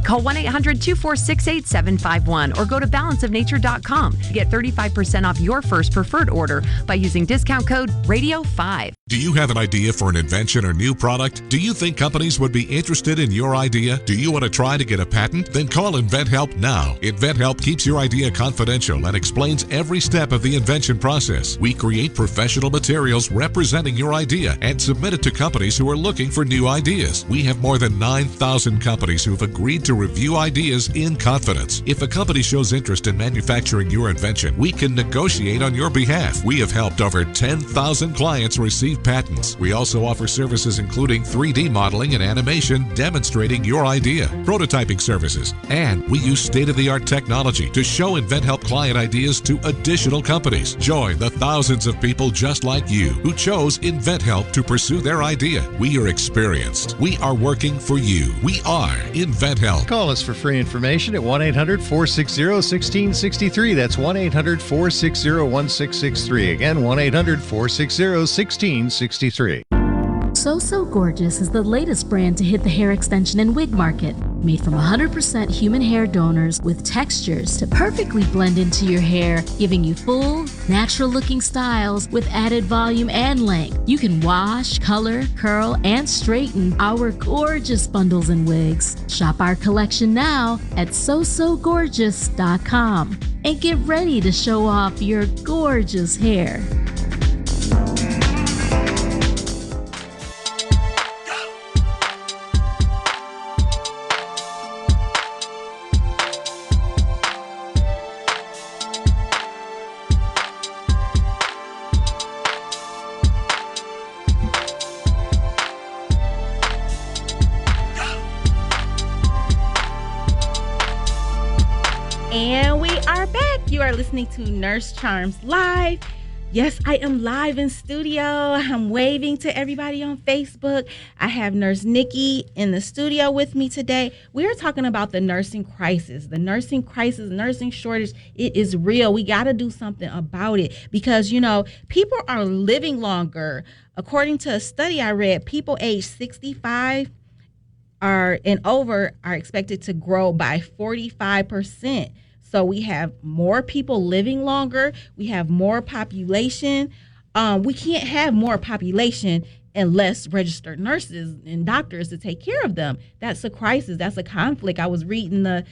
Speaker 5: Call 1-800-246-8751 or go to balanceofnature.com to get 35% off your first preferred order by using discount code RADIO5.
Speaker 9: Do you have an idea for an invention or new product? Do you think companies would be interested in your idea? Do you want to try to get a patent? Then call InventHelp now. InventHelp keeps your idea confidential and explains every step of the invention process. We create professional materials representing your idea and submit it to companies who are looking for new ideas. We have more than 9,000 companies who've agreed to review ideas in confidence. If a company shows interest in manufacturing your invention, we can negotiate on your behalf. We have helped over 10,000 clients receive patents. We also offer services including 3D modeling and animation demonstrating your idea, prototyping services, and we use state-of-the-art technology to show InventHelp client ideas to additional companies. Join the thousands of people just like you who chose InventHelp to pursue their idea. We are experienced. We are working for you. We are InventHelp.
Speaker 10: Call us for free information at 1-800-460-1663. That's 1-800-460-1663. Again, 1-800-460-1663.
Speaker 12: So Gorgeous is the latest brand to hit the hair extension and wig market. Made from 100% human hair donors with textures to perfectly blend into your hair, giving you full, natural-looking styles with added volume and length. You can wash, color, curl, and straighten our gorgeous bundles and wigs. Shop our collection now at SoSoGorgeous.com and get ready to show off your gorgeous hair.
Speaker 7: And we are back. You are listening to Nurse Charms Live. Yes, I am live in studio. I'm waving to everybody on Facebook. I have Nurse Nicky in the studio with me today. We're talking about the nursing crisis, nursing shortage. It is real. We got to do something about it because, you know, people are living longer. According to a study I read, people age 65 and over are expected to grow by 45%. So we have more people living longer. We have more population. We can't have more population
Speaker 2: and less registered nurses and doctors to take care of them. That's a crisis. That's a conflict. I was reading the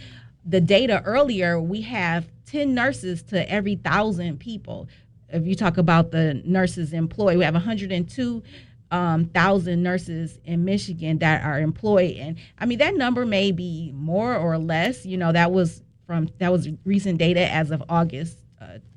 Speaker 2: data earlier. We have 10 nurses to every 1,000 people. If you talk about the nurses employed, we have 102,000 nurses in Michigan that are employed. And I mean, that number may be more or less. That was recent data as of August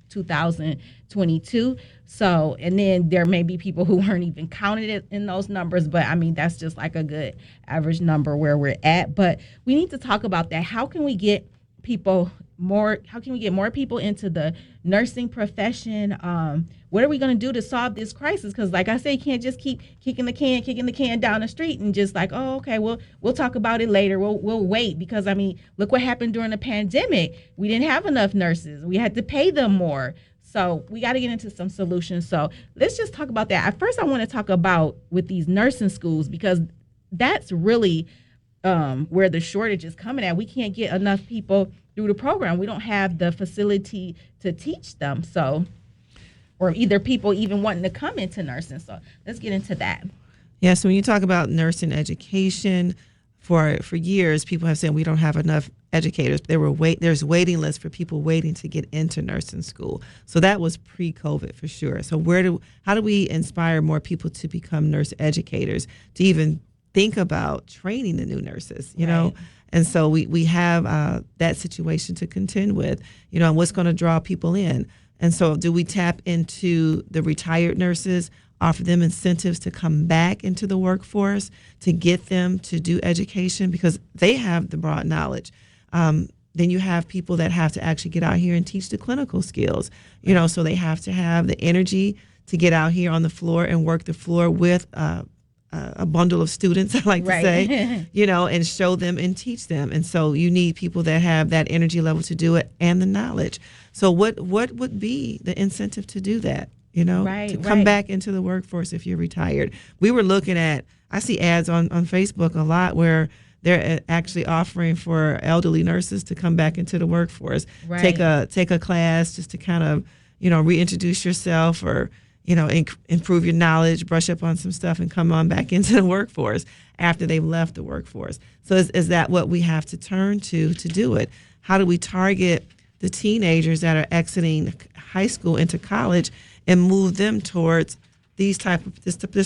Speaker 2: 2022. So, and then there may be people who weren't even counted in those numbers, but I mean, that's just like a good average number where we're at. But we need to talk about that. How can we get more people into the nursing profession? What are we going to do to solve this crisis? Because like I say, you can't just keep kicking the can down the street and just like, oh, okay, we'll talk about it later. We'll wait. Because I mean, look what happened during the pandemic. We didn't have enough nurses. We had to pay them more. So we got to get into some solutions. So let's just talk about that. At first, I want to talk about with these nursing schools, because that's really where the shortage is coming at. We can't get enough people through the program. We don't have the facility to teach them. So, or either people even wanting to come into nursing. So let's get into that.
Speaker 8: Yeah, so when you talk about nursing education, for years, people have said we don't have enough educators. There's waiting lists for people waiting to get into nursing school. So that was pre-COVID for sure. So how do we inspire more people to become nurse educators, to even think about training the new nurses, you know? And so we have that situation to contend with, and what's going to draw people in. And so do we tap into the retired nurses, offer them incentives to come back into the workforce, to get them to do education because they have the broad knowledge? Then you have people that have to actually get out here and teach the clinical skills, so they have to have the energy to get out here on the floor and work the floor with a bundle of students, I like to say, and show them and teach them. And so you need people that have that energy level to do it and the knowledge. So what would be the incentive to do that, to come back into the workforce if you're retired? We were looking at, I see ads on Facebook a lot where they're actually offering for elderly nurses to come back into the workforce, take a class just to kind of, reintroduce yourself or, improve your knowledge, brush up on some stuff, and come on back into the workforce after they've left the workforce. So is that what we have to turn to do it? How do we target the teenagers that are exiting high school into college and move them towards this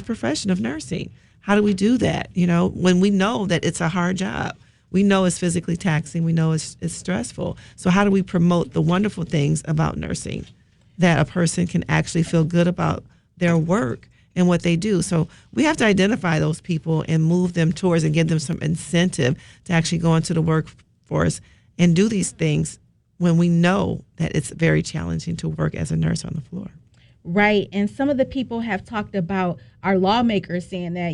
Speaker 8: profession of nursing? How do we do that? When we know that it's a hard job, we know it's physically taxing, we know it's stressful. So how do we promote the wonderful things about nursing, that a person can actually feel good about their work and what they do? So we have to identify those people and move them towards and give them some incentive to actually go into the workforce and do these things when we know that it's very challenging to work as a nurse on the floor.
Speaker 2: Right. And some of the people have talked about our lawmakers saying that,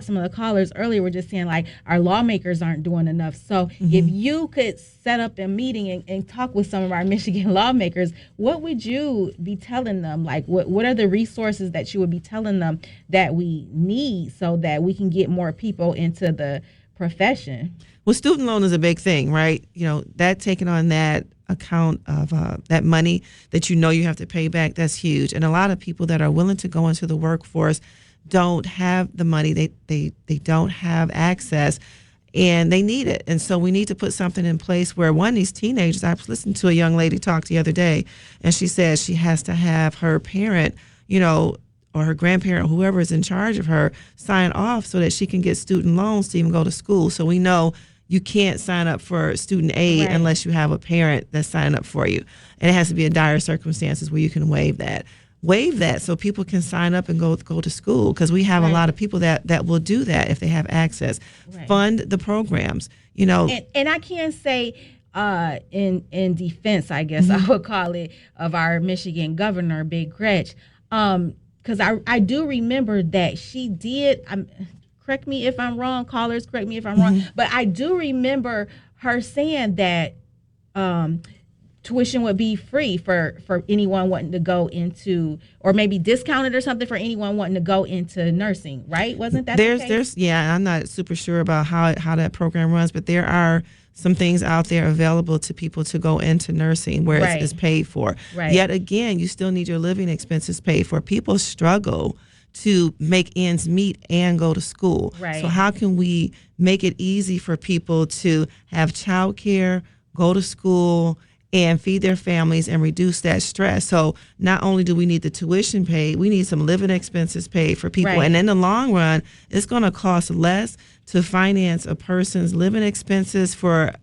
Speaker 2: some of the callers earlier were just saying like our lawmakers aren't doing enough. So if you could set up a meeting and talk with some of our Michigan lawmakers, what would you be telling them? Like what are the resources that you would be telling them that we need so that we can get more people into the profession?
Speaker 8: Well, student loan is a big thing, right? That taking on that account of that money that you have to pay back, that's huge. And a lot of people that are willing to go into the workforce don't have the money. They don't have access, and they need it. And so we need to put something in place where these teenagers, I was listening to a young lady talk the other day, and she says she has to have her parent, or her grandparent, whoever is in charge of her, sign off so that she can get student loans to even go to school. So we know you can't sign up for student aid unless you have a parent that's signing up for you. And it has to be in dire circumstances where you can waive that. Waive that so people can sign up and go to school, because we have a lot of people that will do that if they have access. Fund the programs, And
Speaker 2: I can say in defense, I guess I would call it, of our Michigan governor, Big Gretch, because I do remember that she did, correct me if I'm wrong, callers, correct me if I'm wrong, but I do remember her saying that tuition would be free for anyone wanting to go into, or maybe discounted or something for anyone wanting to go into nursing, right? Wasn't that the case?
Speaker 8: I'm not super sure about how that program runs, but there are some things out there available to people to go into nursing where it's paid for. Yet again, you still need your living expenses paid for. People struggle to make ends meet and go to school.
Speaker 2: Right.
Speaker 8: So how can we make it easy for people to have childcare, go to school, and feed their families and reduce that stress? So not only do we need the tuition paid, we need some living expenses paid for people.
Speaker 2: Right.
Speaker 8: And in the long run, it's going to cost less to finance a person's living expenses for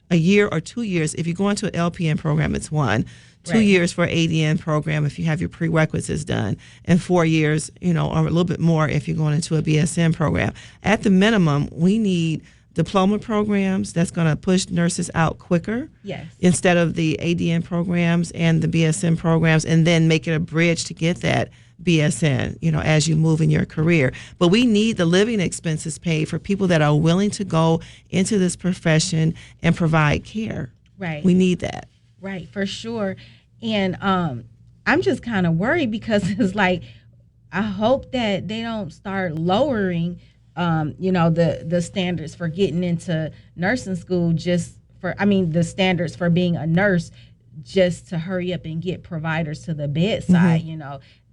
Speaker 8: a year or 2 years. If you go into an LPN program, it's 1. 2 years for ADN program if you have your prerequisites done, and 4 years, or a little bit more if you're going into a BSN program. At the minimum, we need diploma programs that's going to push nurses out quicker.
Speaker 2: Yes.
Speaker 8: Instead of the ADN programs and the BSN programs, and then make it a bridge to get that BSN, as you move in your career. But we need the living expenses paid for people that are willing to go into this profession and provide care.
Speaker 2: Right.
Speaker 8: We need that.
Speaker 2: Right, for sure. And I'm just kind of worried because it's like, I hope that they don't start lowering, the standards for getting into nursing school the standards for being a nurse just to hurry up and get providers to the bedside,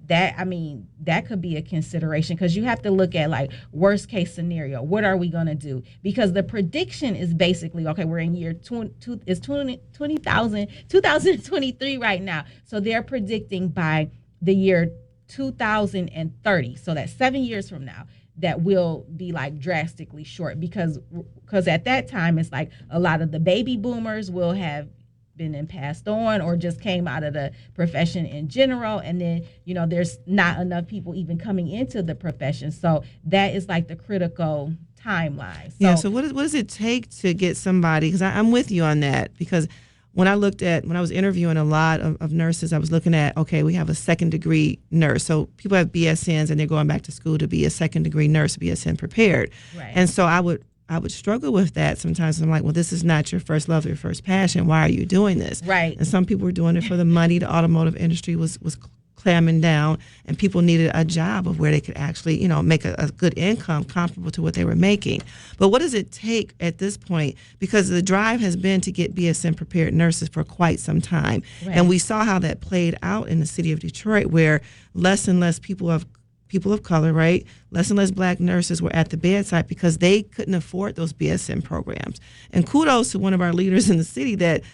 Speaker 2: that could be a consideration, because you have to look at like worst case scenario. What are we going to do? Because the prediction is basically, okay, we're in year 2023 right now. So they're predicting by the year 2030. So that's 7 years from now, that will be like drastically short, because at that time it's like a lot of the baby boomers will have been and passed on or just came out of the profession in general, and then there's not enough people even coming into the profession. So that is like the critical timeline.
Speaker 8: So what does it take to get somebody, because I'm with you on that, because when I was interviewing a lot of nurses, I was looking at, okay, we have a second degree nurse. So people have BSNs and they're going back to school to be a second degree nurse, BSN prepared.
Speaker 2: Right.
Speaker 8: And so I would struggle with that sometimes. I'm like, well, this is not your first love, your first passion. Why are you doing this?
Speaker 2: Right.
Speaker 8: And some people were doing it for the money. The automotive industry was clamming down, and people needed a job of where they could actually, make a good income comparable to what they were making. But what does it take at this point? Because the drive has been to get BSN prepared nurses for quite some time.
Speaker 2: Right.
Speaker 8: And we saw how that played out in the city of Detroit, where less and less people of color, right? Less and less black nurses were at the bedside because they couldn't afford those BSN programs. And kudos to one of our leaders in the city that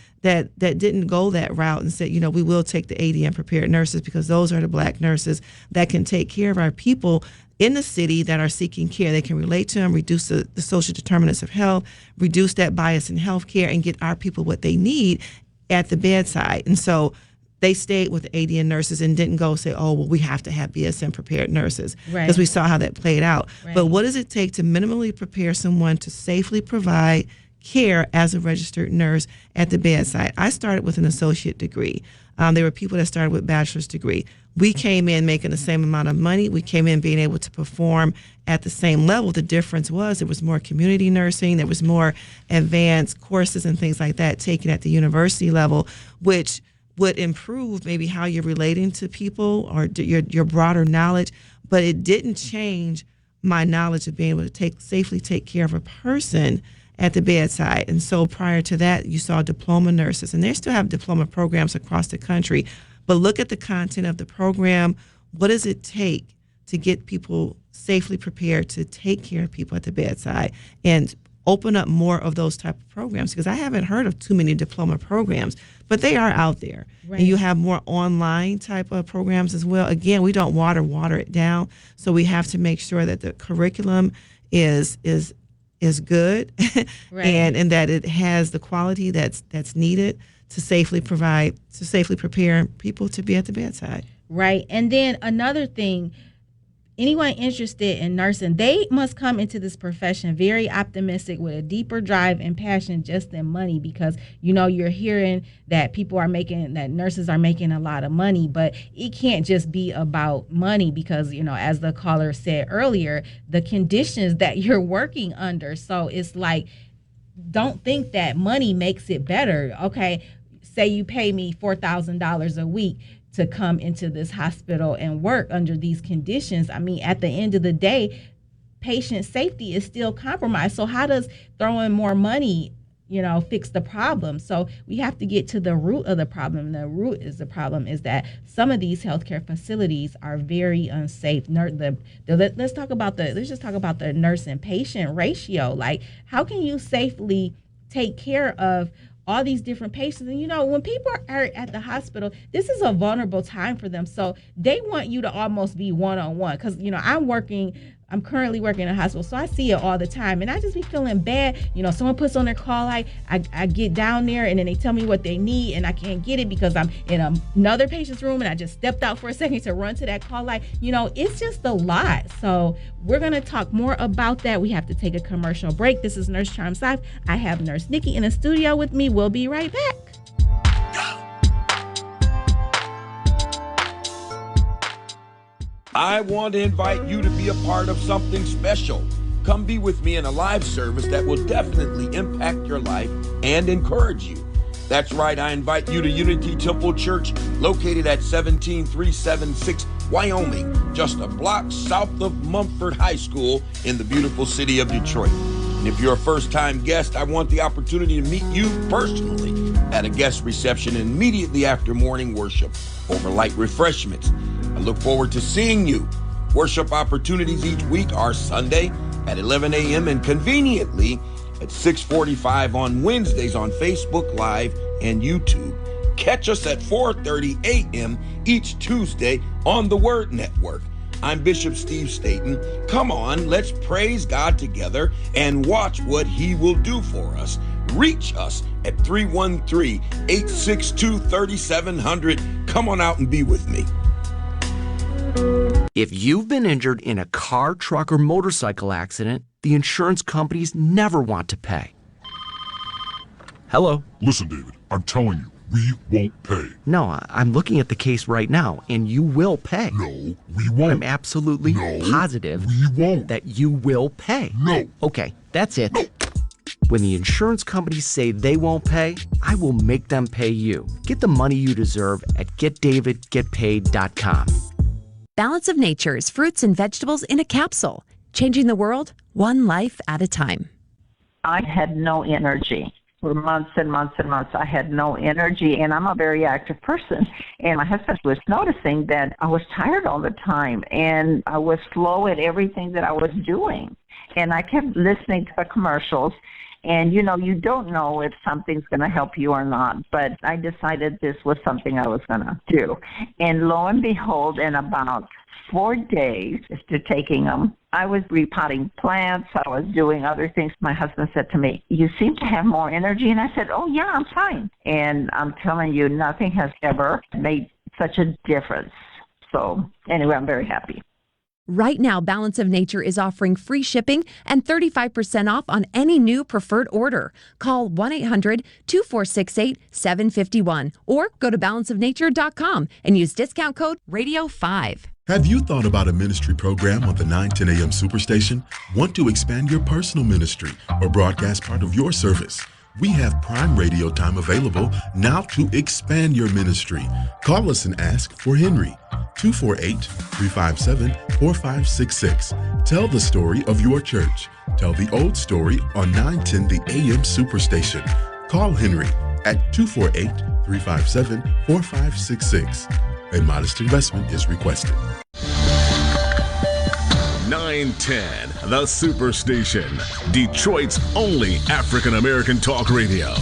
Speaker 8: didn't go that route and said, we will take the ADN prepared nurses, because those are the black nurses that can take care of our people in the city that are seeking care. They can relate to them, reduce the social determinants of health, reduce that bias in healthcare, and get our people what they need at the bedside. And so they stayed with the ADN nurses and didn't go say, oh, well, we have to have BSN prepared nurses, because we saw how that played out.
Speaker 2: Right.
Speaker 8: But what does it take to minimally prepare someone to safely provide care as a registered nurse at the bedside? I started with an associate degree. There were people that started with bachelor's degree. We came in making the same amount of money. We came in being able to perform at the same level. The difference was there was more community nursing. There was more advanced courses and things like that taken at the university level, which would improve maybe how you're relating to people or your broader knowledge, but it didn't change my knowledge of being able to safely take care of a person at the bedside. And so prior to that, you saw diploma nurses, and they still have diploma programs across the country. But look at the content of the program. What does it take to get people safely prepared to take care of people at the bedside, and open up more of those type of programs? Because I haven't heard of too many diploma programs, but they are out there. Right. And you have more online type of programs as well. Again, we don't water it down, so we have to make sure that the curriculum is good, right, and that it has the quality that's needed to safely prepare people to be at the bedside.
Speaker 2: Right. And then another thing, anyone interested in nursing, they must come into this profession very optimistic with a deeper drive and passion just than money, because you're hearing that nurses are making a lot of money, but it can't just be about money, because as the caller said earlier, the conditions that you're working under. So it's like, don't think that money makes it better. Okay, say you pay me $4,000 a week to come into this hospital and work under these conditions. I mean, at the end of the day, patient safety is still compromised. So how does throwing more money fix the problem. So we have to get to the root of the problem. The root is the problem is that some of these healthcare facilities are very unsafe. Let's talk about the nurse and patient ratio. Like, how can you safely take care of all these different patients? And when people are at the hospital, this is a vulnerable time for them. So they want you to almost be one-on-one, because I'm currently working in a hospital, so I see it all the time, and I just be feeling bad. Someone puts on their call light, I get down there, and then they tell me what they need, and I can't get it because I'm in another patient's room, and I just stepped out for a second to run to that call light. It's just a lot. So we're going to talk more about that. We have to take a commercial break. This is Nurse Charms Live. I have Nurse Nicky in the studio with me. We'll be right back.
Speaker 17: I want to invite you to be a part of something special. Come be with me in a live service that will definitely impact your life and encourage you. That's right, I invite you to Unity Temple Church, located at 17376 Wyoming, just a block south of Mumford High School in the beautiful city of Detroit. And if you're a first-time guest, I want the opportunity to meet you personally at a guest reception immediately after morning worship over light refreshments. I look forward to seeing you. Worship opportunities each week are Sunday at 11 a.m. and conveniently at 6:45 on Wednesdays on Facebook Live and YouTube. Catch us at 4:30 a.m. each Tuesday on the Word Network. I'm Bishop Steve Staten. Come on, let's praise God together and watch what He will do for us. Reach us at 313-862-3700. Come on out and be with me.
Speaker 18: If you've been injured in a car, truck, or motorcycle accident, the insurance companies never want to pay. Hello?
Speaker 23: Listen, David, I'm telling you, we won't pay.
Speaker 18: No, I'm looking at the case right now, and you will pay.
Speaker 23: No, we won't.
Speaker 18: I'm absolutely positive that you will pay.
Speaker 23: No.
Speaker 18: Okay, that's it. No. When the insurance companies say they won't pay, I will make them pay you. Get the money you deserve at GetDavidGetPaid.com.
Speaker 5: Balance of Nature's fruits and vegetables in a capsule, changing the world one life at a time.
Speaker 11: I had no energy. For months and months and months, I had no energy, and I'm a very active person. And my husband was noticing that I was tired all the time, and I was slow at everything that I was doing. And I kept listening to the commercials, and, you don't know if something's going to help you or not, but I decided this was something I was going to do. And lo and behold, in about 4 days after taking them, I was repotting plants. I was doing other things. My husband said to me, "You seem to have more energy." And I said, "Oh, yeah, I'm fine." And I'm telling you, nothing has ever made such a difference. So anyway, I'm very happy.
Speaker 5: Right now, Balance of Nature is offering free shipping and 35% off on any new preferred order. Call 1-800-2468-751 or go to balanceofnature.com and use discount code RADIO5.
Speaker 6: Have you thought about a ministry program on the 910 AM Superstation? Want to expand your personal ministry or broadcast part of your service? We have Prime Radio time available now to expand your ministry. Call us and ask for Henry, 248-357-4566. Tell the story of your church. Tell the old story on 910 the AM Superstation. Call Henry at 248-357-4566. A modest investment is requested.
Speaker 3: 910, the Superstation, Detroit's only African-American talk radio.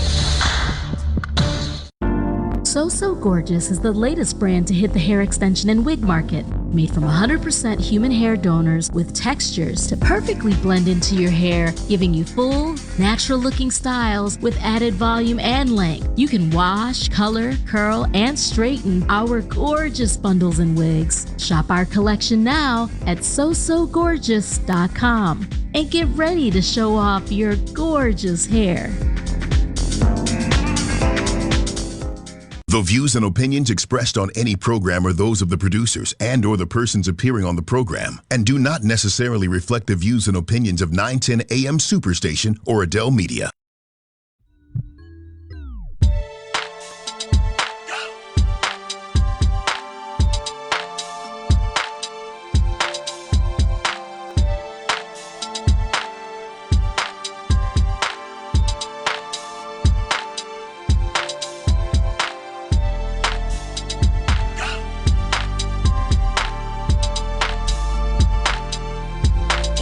Speaker 12: So Gorgeous is the latest brand to hit the hair extension and wig market. Made from 100% human hair donors with textures to perfectly blend into your hair, giving you full, natural-looking styles with added volume and length. You can wash, color, curl, and straighten our gorgeous bundles and wigs. Shop our collection now at SoSoGorgeous.com and get ready to show off your gorgeous hair.
Speaker 1: The views and opinions expressed on any program are those of the producers and or the persons appearing on the program and do not necessarily reflect the views and opinions of 910 AM Superstation or Adele Media.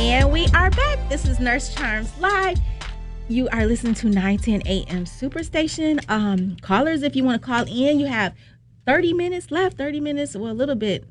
Speaker 2: And we are back. This is Nurse Charms Live. You are listening to 910 AM Superstation. Callers, if you want to call in, you have 30 minutes left. 30 minutes, well, a little bit,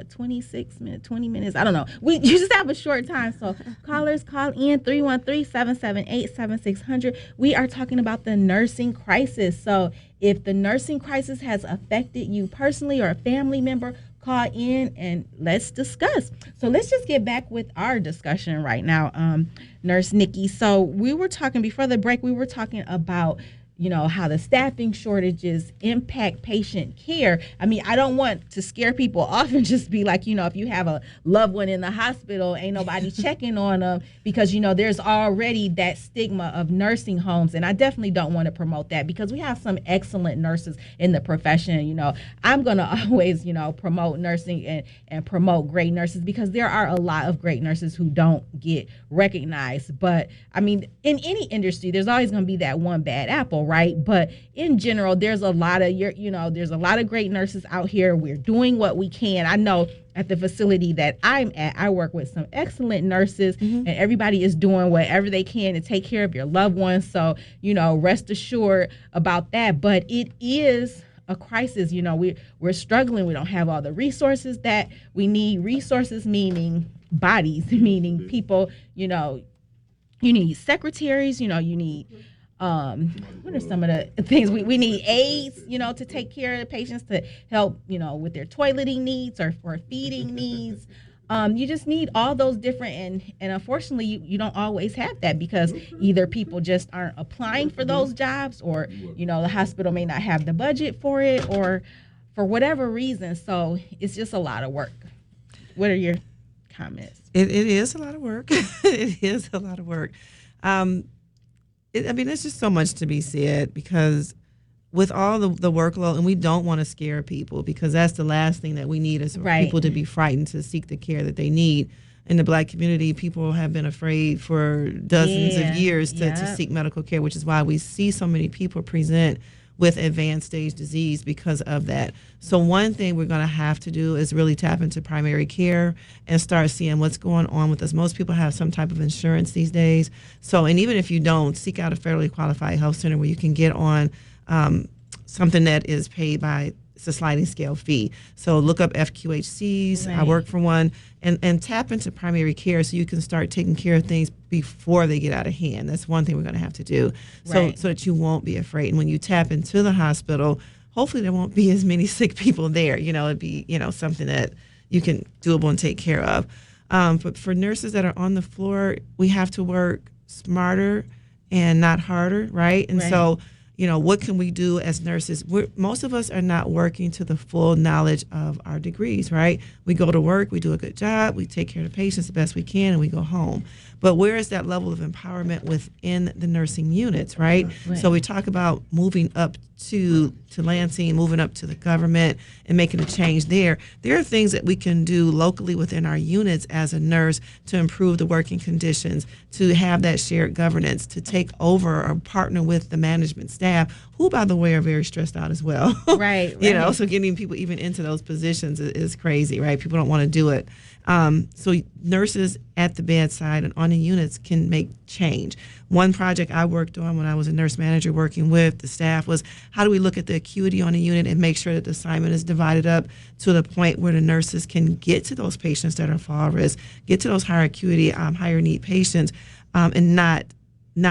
Speaker 2: 26 minutes, 20 minutes. I don't know. You just have a short time. So callers, call in 313-778-7600. We are talking about the nursing crisis. So if the nursing crisis has affected you personally or a family member, call in and let's discuss. So let's just get back with our discussion right now, Nurse Nicky. So we were talking before the break, we were talking about, you know, how the staffing shortages impact patient care. I mean, I don't want to scare people off and just be like, you know, if you have a loved one in the hospital, ain't nobody checking on them, because, you know, there's already that stigma of nursing homes. And I definitely don't want to promote that, because we have some excellent nurses in the profession. You know, I'm going to always, you know, promote nursing and promote great nurses, because there are a lot of great nurses who don't get recognized. But I mean, in any industry, there's always going to be that one bad apple, right? But in general, there's a lot of there's a lot of great nurses out here. We're doing what we can. I know at the facility that I'm at, I work with some excellent nurses, and everybody is doing whatever they can to take care of your loved ones. So, you know, rest assured about that. But it is a crisis. You know, we're struggling. We don't have all the resources that we need. Resources meaning bodies, meaning people. You know, you need secretaries. You know, you need what are some of the things we need? Aides, you know, to take care of the patients, to help, you know, with their toileting needs or for feeding needs. You just need all those different, and unfortunately you don't always have that, because either people just aren't applying for those jobs, or, you know, the hospital may not have the budget for it, or for whatever reason. So it's just a lot of work. What are your comments?
Speaker 8: It is a lot of work. It is a lot of work. I mean, there's just so much to be said, because with all the workload, and we don't want to scare people, because that's the last thing that we need, is for people to be frightened to seek the care that they need. In the Black community, people have been afraid for dozens of years to seek medical care, which is why we see so many people present with advanced stage disease because of that. So one thing we're going to have to do is really tap into primary care and start seeing what's going on with us. Most people have some type of insurance these days. So, and even if you don't, seek out a federally qualified health center where you can get on something that is paid by, it's a sliding scale fee. So look up FQHCs. I work for one, and tap into primary care so you can start taking care of things before they get out of hand. That's one thing we're going to have to do, so that you won't be afraid. And when you tap into the hospital, hopefully there won't be as many sick people there. You know, it'd be, you know, something that you can doable and take care of. But for nurses that are on the floor, we have to work smarter and not harder, right? And so, you know, what can we do as nurses? Most of us are not working to the full knowledge of our degrees, right? We go to work, we do a good job, we take care of the patients the best we can, and we go home. But where is that level of empowerment within the nursing units, right? So we talk about moving up to Lansing, moving up to the government and making a change there. There are things that we can do locally within our units as a nurse to improve the working conditions, to have that shared governance, to take over or partner with the management staff, who, by the way, are very stressed out as well. You know, so getting people even into those positions is crazy, right? People don't want to do it. So nurses at the bedside and on the units can make change. One project I worked on when I was a nurse manager working with the staff was, how do we look at the acuity on a unit and make sure that the assignment is divided up to the point where the nurses can get to those patients that are fall risk, get to those higher acuity, higher need patients, and not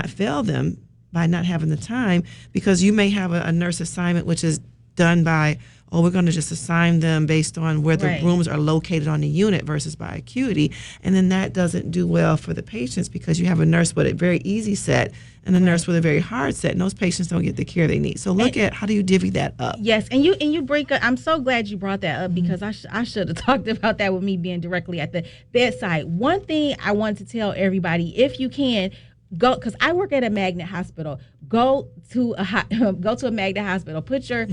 Speaker 8: fail them by not having the time, because you may have a nurse assignment which is done by, we're going to just assign them based on where the rooms are located on the unit versus by acuity. And then that doesn't do well for the patients, because you have a nurse with a very easy set and a nurse with a very hard set, and those patients don't get the care they need. So look at how do you divvy that up?
Speaker 2: Yes, and you break up. I'm so glad you brought that up, because I should have talked about that with me being directly at the bedside. One thing I want to tell everybody, if you can, go, because I work at a magnet hospital. Go to a magnet hospital. Put your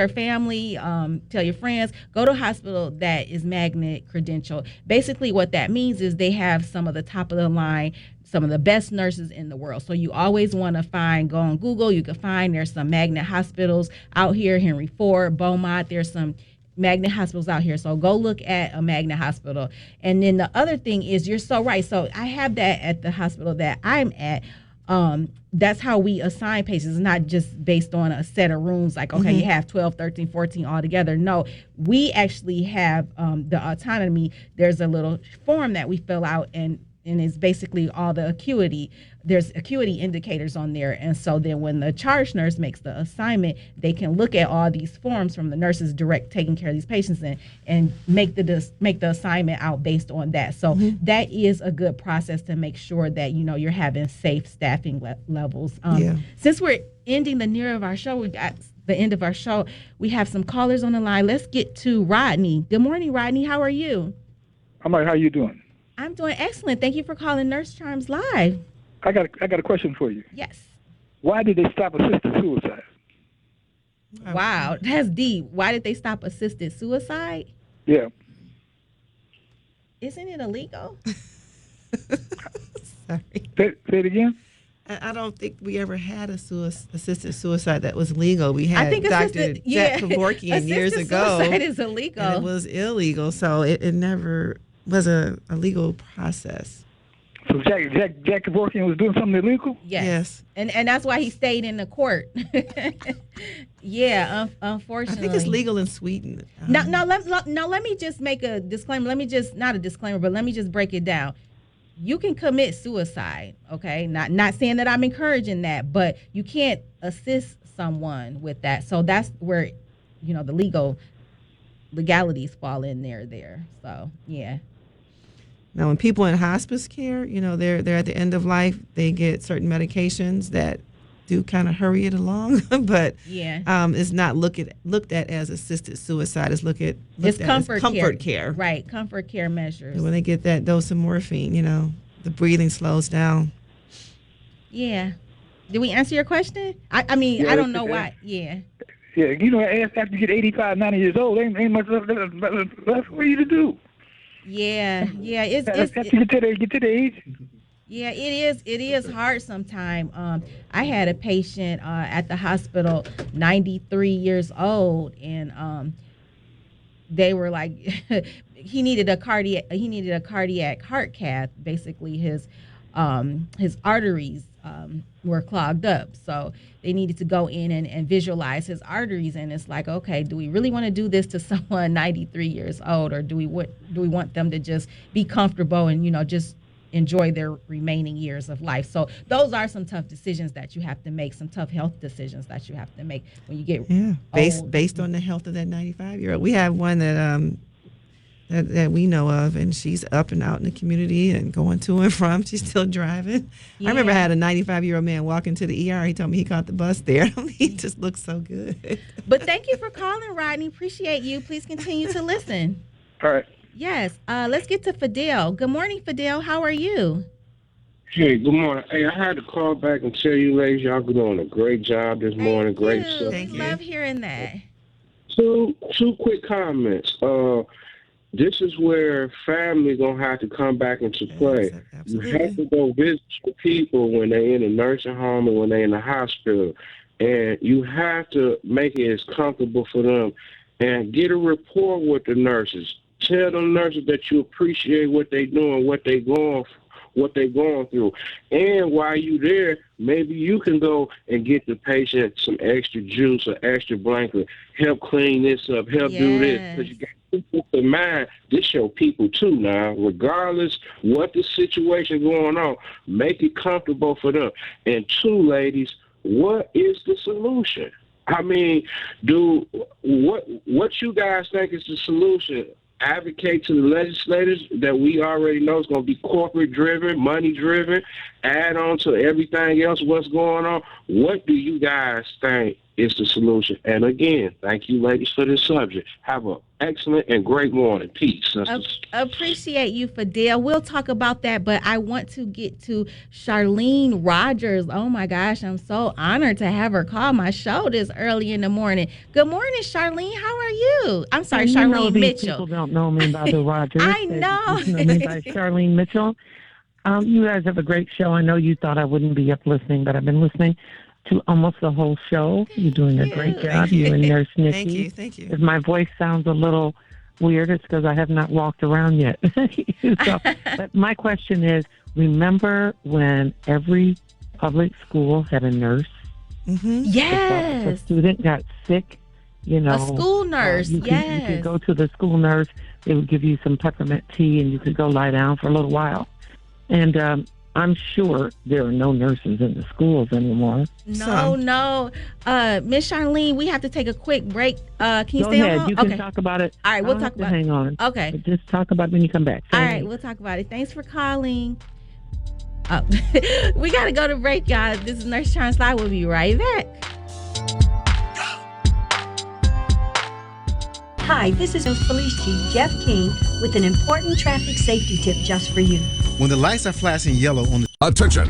Speaker 2: family, tell your friends. Go to a hospital that is magnet credentialed. Basically, what that means is they have some of the top of the line, some of the best nurses in the world. So you always want to go on Google. You can find there's some magnet hospitals out here, Henry Ford, Beaumont. There's some magnet hospitals out here. So go look at a magnet hospital. And then the other thing is, you're so right. So I have that at the hospital that I'm at. That's how we assign patients, not just based on a set of rooms like, okay, you have 12, 13, 14 all together. No, we actually have the autonomy. There's a little form that we fill out, and it's basically all the acuity. There's acuity indicators on there. And so then when the charge nurse makes the assignment, they can look at all these forms from the nurses direct taking care of these patients and make the assignment out based on that. So that is a good process to make sure that, you're having safe staffing levels. Since we're ending the near of our show, we got the end of our show, we have some callers on the line. Let's get to Rodney. Good morning, Rodney. How are you?
Speaker 13: I'm like, how you doing?
Speaker 2: I'm doing excellent. Thank you for calling Nurse Charms Live.
Speaker 13: I got a question for you.
Speaker 2: Yes.
Speaker 13: Why did they stop assisted suicide?
Speaker 2: Wow, that's deep. Why did they stop assisted suicide?
Speaker 13: Yeah.
Speaker 2: Isn't it illegal?
Speaker 8: Sorry.
Speaker 13: Say it again?
Speaker 8: I don't think we ever had a assisted suicide that was legal. We had Dr. Jack Kevorkian years ago.
Speaker 2: Suicide is illegal.
Speaker 8: And it was illegal, so it never was a legal process.
Speaker 13: So Jack Kevorkian was doing something illegal?
Speaker 2: Yes. And that's why he stayed in the court. Yeah, unfortunately.
Speaker 8: I think it's legal in Sweden.
Speaker 2: Now, let me just make a disclaimer. Not a disclaimer, but let me just break it down. You can commit suicide, okay? Not saying that I'm encouraging that, but you can't assist someone with that. So that's where, the legalities fall in there. So, yeah.
Speaker 8: Now, when people in hospice care, they're at the end of life, they get certain medications that do kind of hurry it along, but it's not looked at as assisted suicide. It's looked at as comfort care.
Speaker 2: Right, comfort care measures.
Speaker 8: And when they get that dose of morphine, the breathing slows down.
Speaker 2: Yeah. Did we answer your question? I mean, I don't know why. Yeah.
Speaker 13: Yeah, after you get 85, 90 years old, ain't much left for you to do.
Speaker 2: Yeah. It's
Speaker 13: after you get to the age.
Speaker 2: Yeah, it is hard sometimes. I had a patient at the hospital, 93 years old, and they were like, he needed a cardiac heart cath. Basically, his arteries were clogged up, so they needed to go in and visualize his arteries. And it's like, okay, do we really want to do this to someone 93 years old, or do we want them to just be comfortable and just enjoy their remaining years of life? So those are some tough decisions that you have to make, some tough health decisions that you have to make when you get old.
Speaker 8: Based on the health of that 95-year-old. We have one that we know of, and she's up and out in the community and going to and from. She's still driving. I remember I had a 95-year-old man walk into the ER. He told me he caught the bus there. He just looks so good.
Speaker 2: But thank you for calling, Rodney. Appreciate you. Please continue to listen.
Speaker 13: All right.
Speaker 2: Yes. Let's get to Fidel. Good morning, Fidel. How are you?
Speaker 19: Hey, good morning. Hey, I had to call back and tell you ladies, y'all doing a great job this morning. Great stuff.
Speaker 2: Thank you. Love hearing that.
Speaker 19: Two quick comments. This is where family gonna have to come back into play. You have to go visit your people when they're in a nursing home and when they're in the hospital, and you have to make it as comfortable for them, and get a rapport with the nurses. Tell the nurses that you appreciate what they're doing, what they're going through. And while you're there, maybe you can go and get the patient some extra juice or extra blanket, help clean this up, help do this. Because you got to keep in mind, this your people too now. Regardless what the situation going on, make it comfortable for them. And two, ladies, what is the solution? I mean, what you guys think is the solution? Advocate to the legislators that we already know is going to be corporate driven, money driven, add on to everything else what's going on. What do you guys think is the solution? And again, thank you ladies for this subject. Have an excellent and great morning. Peace, sisters.
Speaker 2: Appreciate you, Fidel. We'll talk about that, but I want to get to Charlene Rogers. Oh my gosh, I'm so honored to have her call my show this early in the morning. Good morning, Charlene. How are you? I'm sorry, Charlene Mitchell.
Speaker 20: People don't know me by the Rogers.
Speaker 2: I know.
Speaker 20: They know me by Charlene Mitchell. You guys have a great show. I know you thought I wouldn't be up listening, but I've been listening. to almost the whole show. You're doing a great job, you and Nurse Nicky.
Speaker 8: Thank you.
Speaker 20: If my voice sounds a little weird, it's because I have not walked around yet. But my question is, remember when every public school had a nurse?
Speaker 8: Mm-hmm.
Speaker 2: Yes.
Speaker 20: If a student got sick,
Speaker 2: a school nurse.
Speaker 20: You could go to the school nurse. They would give you some peppermint tea, and you could go lie down for a little while. And I'm sure there are no nurses in the schools anymore.
Speaker 2: No. Miss Charlene, we have to take a quick break. Can you
Speaker 20: Go
Speaker 2: stay
Speaker 20: ahead.
Speaker 2: on?
Speaker 20: You can talk about it.
Speaker 2: All right, we'll talk about it.
Speaker 20: Hang on.
Speaker 2: Okay.
Speaker 20: But just talk about it when you come back.
Speaker 2: All right, we'll talk about it. Thanks for calling. Oh, we got to go to break, y'all. This is Nurse Charms Live. We'll be right back.
Speaker 14: Hi, this is Police Chief Jeff King with an important traffic safety tip just for you.
Speaker 15: When the lights are flashing yellow on the...
Speaker 22: Attention!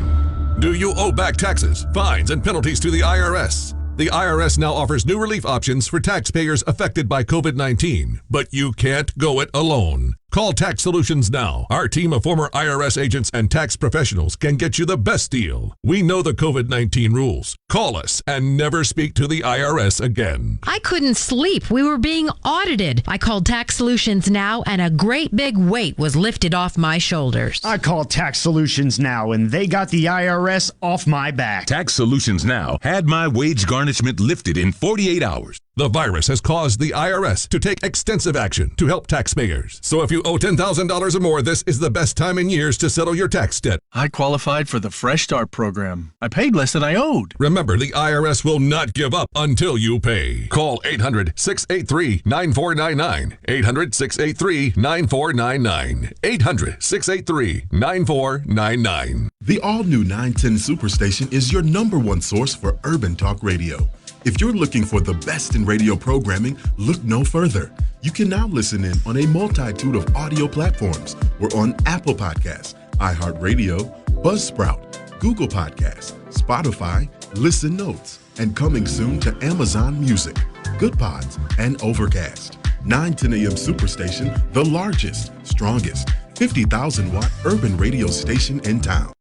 Speaker 22: Do you owe back taxes, fines, and penalties to the IRS? The IRS now offers new relief options for taxpayers affected by COVID-19, but you can't go it alone. Call Tax Solutions now. Our team of former IRS agents and tax professionals can get you the best deal. We know the COVID-19 rules. Call us and never speak to the IRS again.
Speaker 5: I couldn't sleep. We were being audited. I called Tax Solutions now, and a great big weight was lifted off my shoulders.
Speaker 16: I called Tax Solutions now, and they got the IRS off my back.
Speaker 24: Tax Solutions now had my wage garnishment lifted in 48 hours.
Speaker 22: The virus has caused the IRS to take extensive action to help taxpayers. So if you owe $10,000 or more, this is the best time in years to settle your tax debt.
Speaker 25: I qualified for the Fresh Start program. I paid less than I owed.
Speaker 22: Remember, the IRS will not give up until you pay. Call 800-683-9499. 800-683-9499. 800-683-9499.
Speaker 6: The all-new 910 Superstation is your #1 source for urban talk radio. If you're looking for the best in radio programming, look no further. You can now listen in on a multitude of audio platforms. We're on Apple Podcasts, iHeartRadio, Buzzsprout, Google Podcasts, Spotify, Listen Notes, and coming soon to Amazon Music, Good Pods, and Overcast. 910 AM Superstation, the largest, strongest, 50,000-watt urban radio station in town.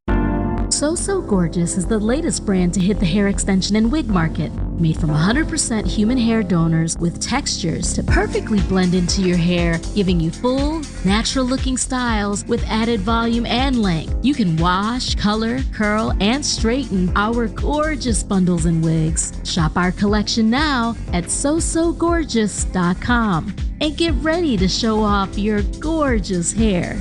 Speaker 12: So Gorgeous is the latest brand to hit the hair extension and wig market. Made from 100% human hair donors with textures to perfectly blend into your hair, giving you full, natural-looking styles with added volume and length. You can wash, color, curl, and straighten our gorgeous bundles and wigs. Shop our collection now at sosogorgeous.com and get ready to show off your gorgeous hair.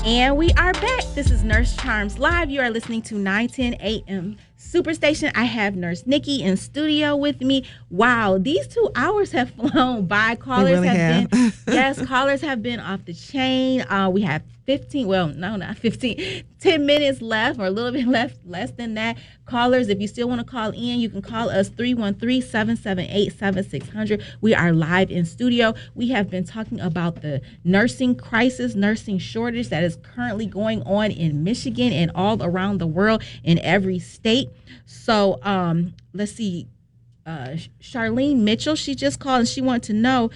Speaker 2: And we are back. This is Nurse Charms Live. You are listening to 910 AM Superstation. I have Nurse Nicky in studio with me. Wow, these 2 hours have flown by. Callers have been callers have been off the chain. We have 10 minutes left, or a little bit less than that. Callers, if you still want to call in, you can call us 313-778-7600. We are live in studio. We have been talking about the nursing crisis, nursing shortage that is currently going on in Michigan and all around the world in every state. So let's see. Charlene Mitchell, she just called and she wanted to know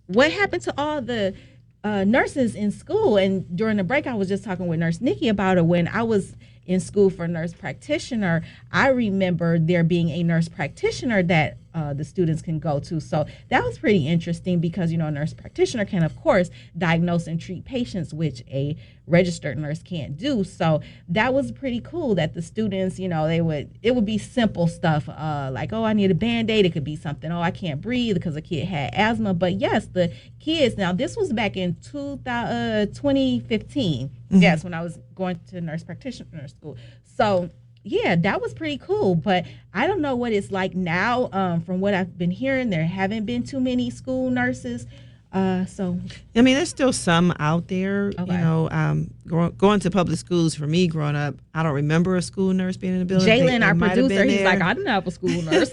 Speaker 2: what happened to all the nurses in school. And during the break, I was just talking with Nurse Nicky about it. When I was in school for nurse practitioner, I remember there being a nurse practitioner that the students can go to. So that was pretty interesting because, a nurse practitioner can, of course, diagnose and treat patients, which a registered nurse can't do. So that was pretty cool that the students, it would be simple stuff like, oh, I need a Band-Aid. It could be something, oh, I can't breathe because a kid had asthma. But yes, the kids, now this was back in 2015. Yes, when I was going to nurse practitioner school. So yeah, that was pretty cool. But I don't know what it's like now. From what I've been hearing, there haven't been too many school nurses So,
Speaker 8: I mean, there's still some out there.
Speaker 2: Okay.
Speaker 8: You know, going to public schools for me growing up, I don't remember a school nurse being in the building.
Speaker 2: Jalen, our
Speaker 8: might have
Speaker 2: producer,
Speaker 8: been
Speaker 2: he's
Speaker 8: there.
Speaker 2: like, I didn't have a school nurse.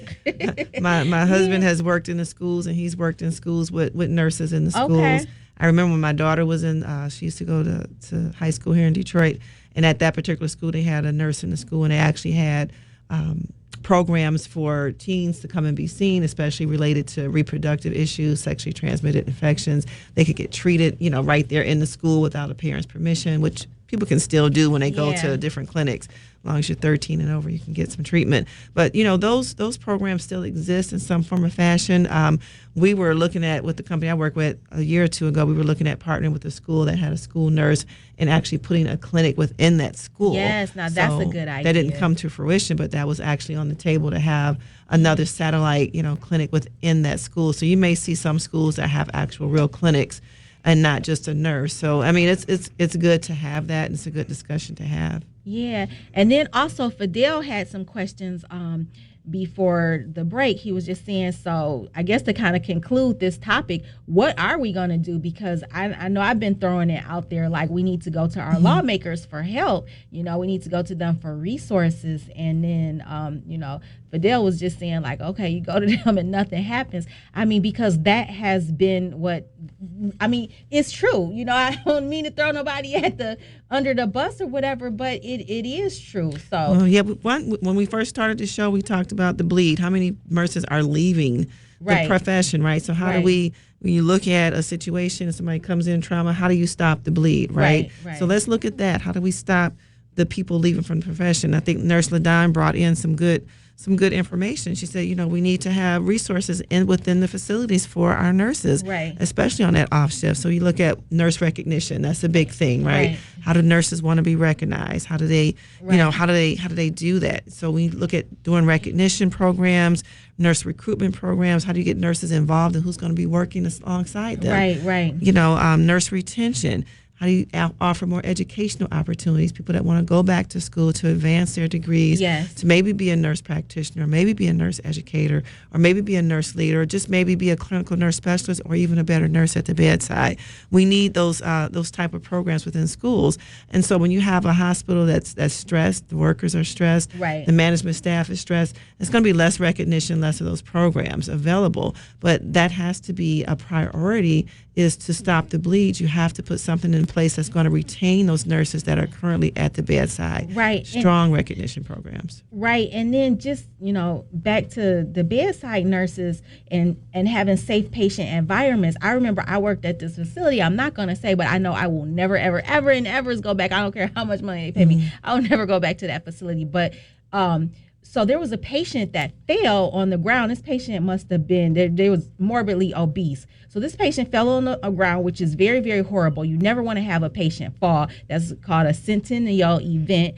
Speaker 8: My husband has worked in the schools, and he's worked in schools with nurses in the schools.
Speaker 2: Okay.
Speaker 8: I remember when my daughter was in, she used to go to high school here in Detroit, and at that particular school, they had a nurse in the school, and they actually had programs for teens to come and be seen, especially related to reproductive issues, sexually transmitted infections. They could get treated, you know, right there in the school without a parent's permission, which people can still do when they go to different clinics. As long as you're 13 and over, you can get some treatment. But, you know, those programs still exist in some form or fashion. We were looking at, with the company I work with a year or two ago, we were looking at partnering with a school that had a school nurse and actually putting a clinic within that school.
Speaker 2: Yes, now that's a good idea.
Speaker 8: That didn't come to fruition, but that was actually on the table to have another satellite, you know, clinic within that school. So you may see some schools that have actual real clinics and not just a nurse. So, I mean, it's good to have that, and it's a good discussion to have.
Speaker 2: Yeah. And then also Fidel had some questions before the break. He was just saying, so I guess to kind of conclude this topic, what are we going to do? Because I know I've been throwing it out there, like we need to go to our lawmakers for help. You know, we need to go to them for resources. And then, you know, Fidel was just saying, like, okay, you go to them and nothing happens. I mean, because that has been it's true. You know, I don't mean to throw nobody under the bus or whatever, but it is true. So,
Speaker 8: when we first started the show, we talked about the bleed. How many nurses are leaving the profession, right? So how do we, when you look at a situation and somebody comes in trauma, how do you stop the bleed, right? So let's look at that. How do we stop the people leaving from the profession? I think Nurse LaDon brought in some good information. She said, you know, we need to have resources within the facilities for our nurses, especially on that off shift. So you look at nurse recognition. That's a big thing, right? How do nurses want to be recognized? How do they, you know, how do they do that? So we look at doing recognition programs, nurse recruitment programs. How do you get nurses involved and who's going to be working alongside them?
Speaker 2: Right.
Speaker 8: You know, nurse retention. How do you offer more educational opportunities, people that want to go back to school to advance their degrees, to maybe be a nurse practitioner, maybe be a nurse educator, or maybe be a nurse leader, or just maybe be a clinical nurse specialist, or even a better nurse at the bedside. We need those type of programs within schools. And so when you have a hospital that's stressed, the workers are stressed, the management staff is stressed, it's going to be less recognition, less of those programs available. But that has to be a priority, is to stop the bleeds. You have to put something in place that's going to retain those nurses that are currently at the bedside. Strong recognition programs.
Speaker 2: And then just, you know, back to the bedside nurses and having safe patient environments. I remember I worked at this facility. I'm not going to say, but I know I will never, ever, ever and ever go back. I don't care how much money they pay me. I will never go back to that facility. But so there was a patient that fell on the ground. This patient must have been, they was morbidly obese. So this patient fell on the ground, which is very, very horrible. You never want to have a patient fall. That's called a sentinel event.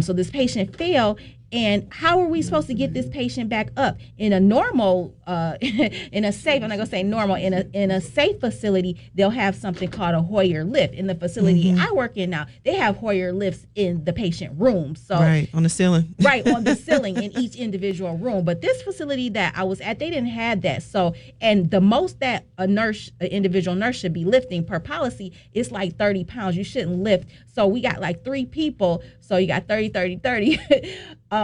Speaker 2: So this patient fell. And how are we supposed to get this patient back up? In a normal, in a safe, I'm not gonna say normal, in a safe facility, they'll have something called a Hoyer lift. In the facility I work in now, they have Hoyer lifts in the patient room. So
Speaker 8: on the ceiling.
Speaker 2: On the ceiling in each individual room. But this facility that I was at, they didn't have that. So, and the most that an individual nurse should be lifting per policy is like 30 pounds. You shouldn't lift. So we got like 3 people. So you got 30.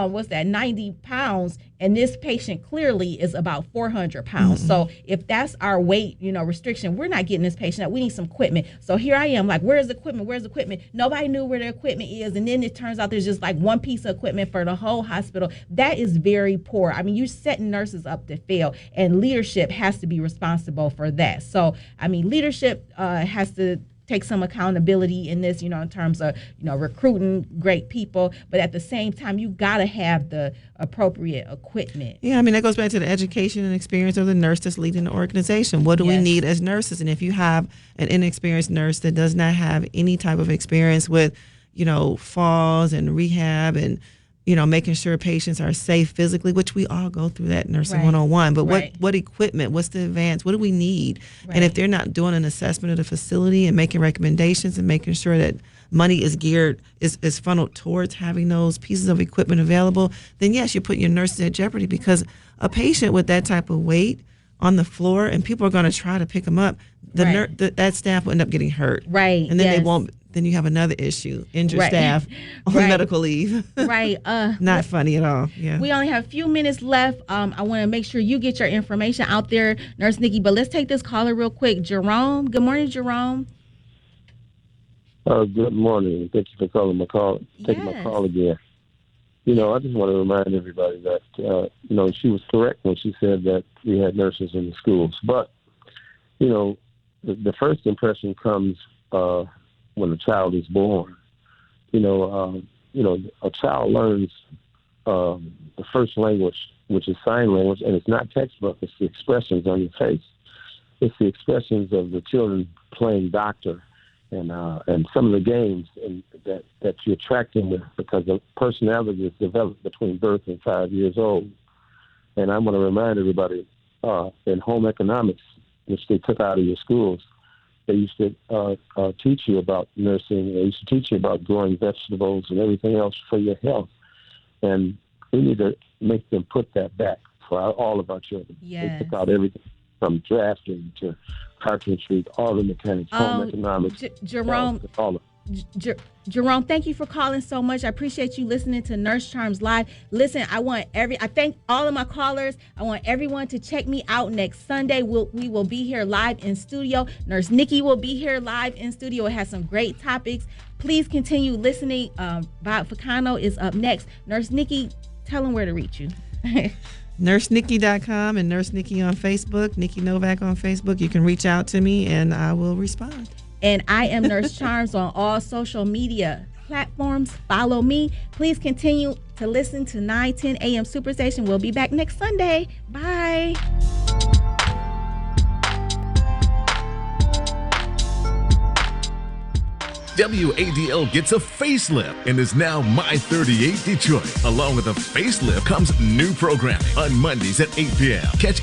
Speaker 2: What's that, 90 pounds, and this patient clearly is about 400 pounds. So if that's our weight, you know, restriction, we're not getting this patient up. We need some equipment. So here I am, like, where's the equipment? Nobody knew where the equipment is, and then it turns out there's just like one piece of equipment for the whole hospital. That is very poor. I mean, you're setting nurses up to fail, and leadership has to be responsible for that. So, I mean, leadership has to take some accountability in this, you know, in terms of, you know, recruiting great people, but at the same time, you got to have the appropriate equipment.
Speaker 8: Yeah, I mean, that goes back to the education and experience of the nurse that's leading the organization. What do we need as nurses? And if you have an inexperienced nurse that does not have any type of experience with, you know, falls and rehab and, you know, making sure patients are safe physically, which we all go through that nursing 101. But what equipment, what's the advance, what do we need? And if they're not doing an assessment of the facility and making recommendations and making sure that money is geared, is funneled towards having those pieces of equipment available, then yes, you're putting your nurses at jeopardy, because a patient with that type of weight on the floor and people are going to try to pick them up, that staff will end up getting hurt.
Speaker 2: Right.
Speaker 8: And then they won't. Then you have another issue, injured staff on medical leave.
Speaker 2: Right.
Speaker 8: Not funny at all. Yeah.
Speaker 2: We only have a few minutes left. I want to make sure you get your information out there, Nurse Nicky. But let's take this caller real quick. Jerome. Good morning, Jerome.
Speaker 4: Good morning. Thank you for calling my call. Taking my call again. You know, I just want to remind everybody that you know, she was correct when she said that we had nurses in the schools. But you know, the first impression comes when a child is born. You know, a child learns the first language, which is sign language, and it's not textbook. It's the expressions on your face. It's the expressions of the children playing doctor, and some of the games that you attract them with, because the personality is developed between birth and 5 years old. And I want to remind everybody, in home economics, which they took out of your schools, they used to teach you about nursing. They used to teach you about growing vegetables and everything else for your health. And we need to make them put that back for all of our children.
Speaker 2: Yes.
Speaker 4: They took out everything from drafting to carpentry, all the mechanics, home economics.
Speaker 2: Jerome,
Speaker 4: all of
Speaker 2: Jerome, thank you for calling so much. I appreciate you listening to Nurse Charms Live. Listen, I thank all of my callers. I want everyone to check me out next Sunday. We will be here live in studio. Nurse Nicky will be here live in studio. It has some great topics. Please continue listening. Bob Ficano is up next. Nurse Nicky, tell them where to reach you.
Speaker 8: NurseNicky.com and Nurse Nicky on Facebook, Nicky Novak on Facebook. You can reach out to me and I will respond.
Speaker 2: And I am Nurse Charms on all social media platforms. Follow me. Please continue to listen to 910 AM Superstation. We'll be back next Sunday. Bye.
Speaker 3: WADL gets a facelift and is now My 38 Detroit. Along with a facelift comes new programming on Mondays at 8 p.m. Catch